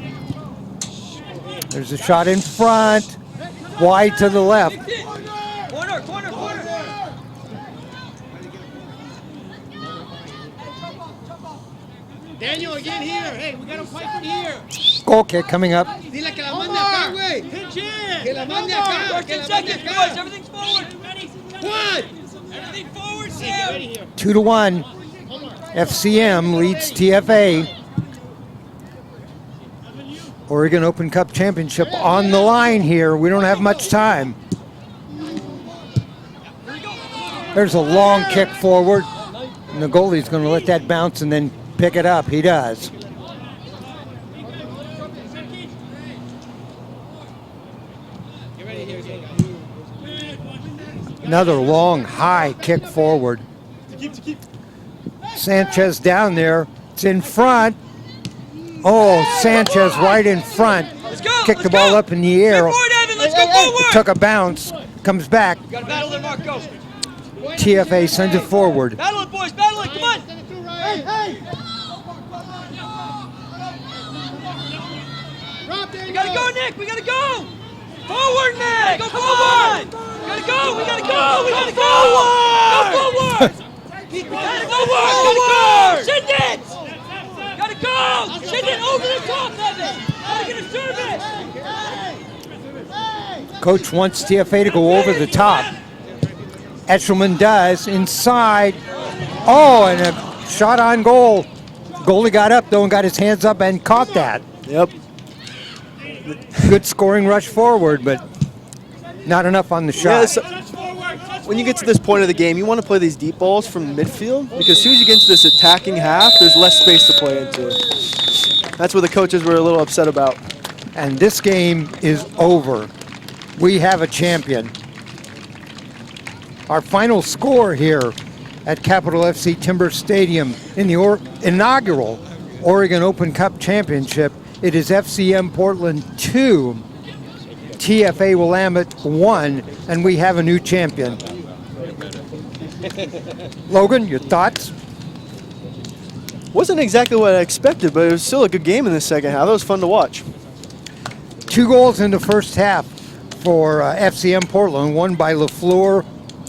There's a shot in front. Wide to the left.
Corner.
Daniel, again here. Hey, we got to fight from here.
Goal kick coming up.
Dile que la mande acá, güey. Pinch in. Que la mande acá.
First and second. Boys, everything's forward.
What?
Everything forward, Sam.
2-1. FCM leads TFA. Oregon Open Cup Championship on the line here. We don't have much time. There's a long kick forward. And the goalie's going to let that bounce and then pick it up. He does. Another long, high kick forward. Sanchez down there. It's in front. Oh, Sanchez right in front.
Let's go.
Kicked the ball up in the air.
Forward, Evan. Let's go forward.
Took a bounce. Comes back.
Got to battle it, Marco.
TFA sends it forward.
Battle it, boys. Battle it. Come on. We got to go, Nick. We got to go. Forward, Nick. Go forward. We got to go. We got to go. We got to go. Go forward. We got to go forward. Send it. Got to go. Send it over the top, Evan. Got to get a service.
Coach wants TFA to go over the top. Eshelman does. Inside. Oh, and a shot on goal. Goalie got up, though, and got his hands up and caught that.
Yep.
Good scoring rush forward, but not enough on the shot.
When you get to this point of the game, you want to play these deep balls from midfield because as soon as you get into this attacking half, there's less space to play into. That's what the coaches were a little upset about.
And this game is over. We have a champion. Our final score here at Capital FC Timber Stadium in the inaugural Oregon Open Cup Championship. It is FCM Portland 2, TFA Willamette 1, and we have a new champion. Logan, your thoughts?
Wasn't exactly what I expected, but it was still a good game in the second half. That was fun to watch.
2 goals in the first half for FCM Portland, one by LaFleur,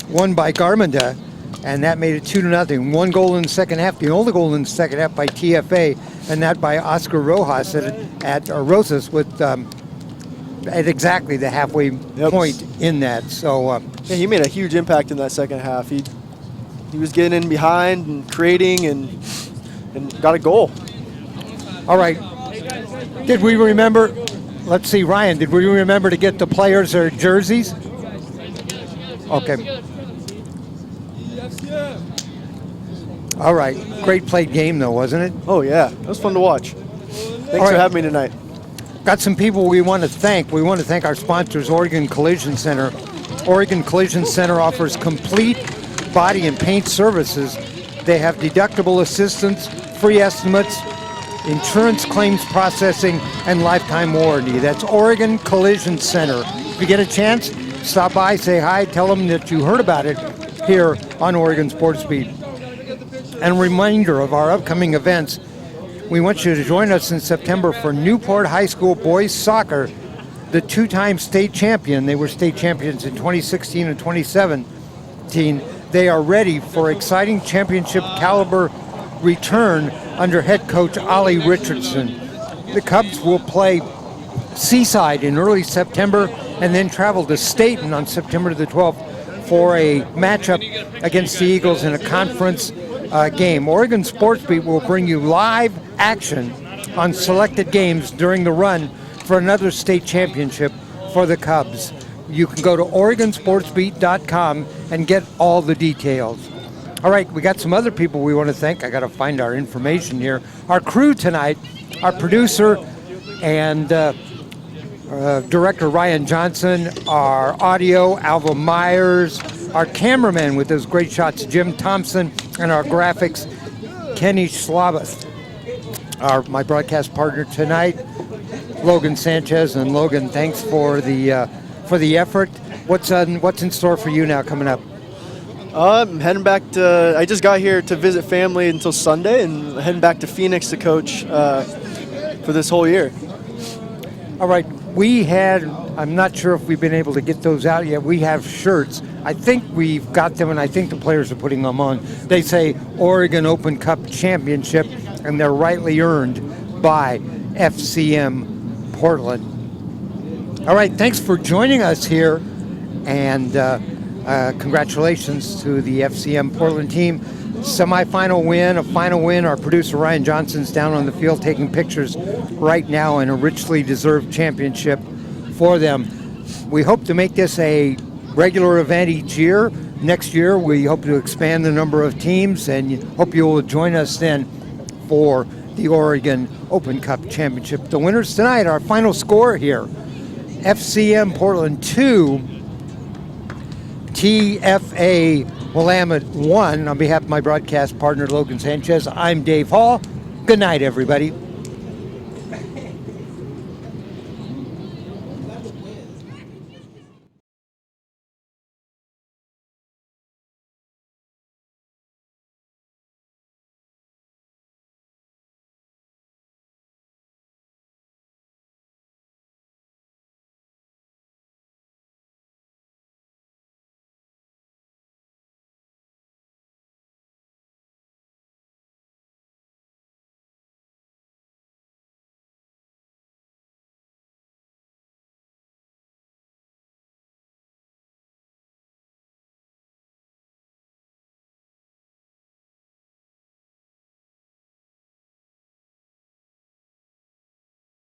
one by Garminda, and that made it 2-0. 1 goal in the second half, the only goal in the second half by TFA, and that by Oscar Rojas at Rosas with at exactly the halfway point in that. So
yeah, he made a huge impact in that second half. He was getting in behind and creating and got a goal.
All right. Did we remember? Let's see, Ryan, did we remember to get the players their jerseys? Okay. All right. Great played game, though, wasn't it?
Oh, yeah. It was fun to watch. Thanks for having me tonight.
Got some people we want to thank. We want to thank our sponsors, Oregon Collision Center. Oregon Collision Center offers complete body and paint services. They have deductible assistance, free estimates, insurance claims processing, and lifetime warranty. That's Oregon Collision Center. If you get a chance, stop by, say hi, tell them that you heard about it here on Oregon Sports Beat. And a reminder of our upcoming events. We want you to join us in September for Newport High School boys soccer, the two-time state champion. They were state champions in 2016 and 2017. They are ready for exciting championship caliber return under head coach Ollie Richardson. The Cubs will play Seaside in early September and then travel to Staten on September the 12th for a matchup against the Eagles in a conference game. Oregon Sports Beat will bring you live action on selected games during the run for another state championship for the Cubs. You can go to OregonSportsBeat.com and get all the details. All right, we got some other people we want to thank. I got to find our information here. Our crew tonight, our producer and director Ryan Johnson, our audio Alva Myers, our cameraman with those great shots Jim Thompson, and our graphics Kenny Slabath. My broadcast partner tonight, Logan Sanchez. And Logan, thanks for the effort. What's in store for you now coming up?
I'm heading back to. I just got here to visit family until Sunday, and heading back to Phoenix to coach for this whole year.
All right, I'm not sure if we've been able to get those out yet. We have shirts. I think we've got them, and I think the players are putting them on. They say Oregon Open Cup Championship, and they're rightly earned by FCM Portland. All right, thanks for joining us here, and congratulations to the FCM Portland team. Semi-final win, a final win. Our producer Ryan Johnson's down on the field taking pictures right now, in a richly deserved championship for them. We hope to make this a regular event each year. Next year we hope to expand the number of teams, and hope you will join us then for the Oregon Open Cup Championship. The winners tonight, our final score here, FCM Portland 2, TFA Willamette 1. On behalf of my broadcast partner Logan Sanchez, I'm Dave Hall. Good night, everybody.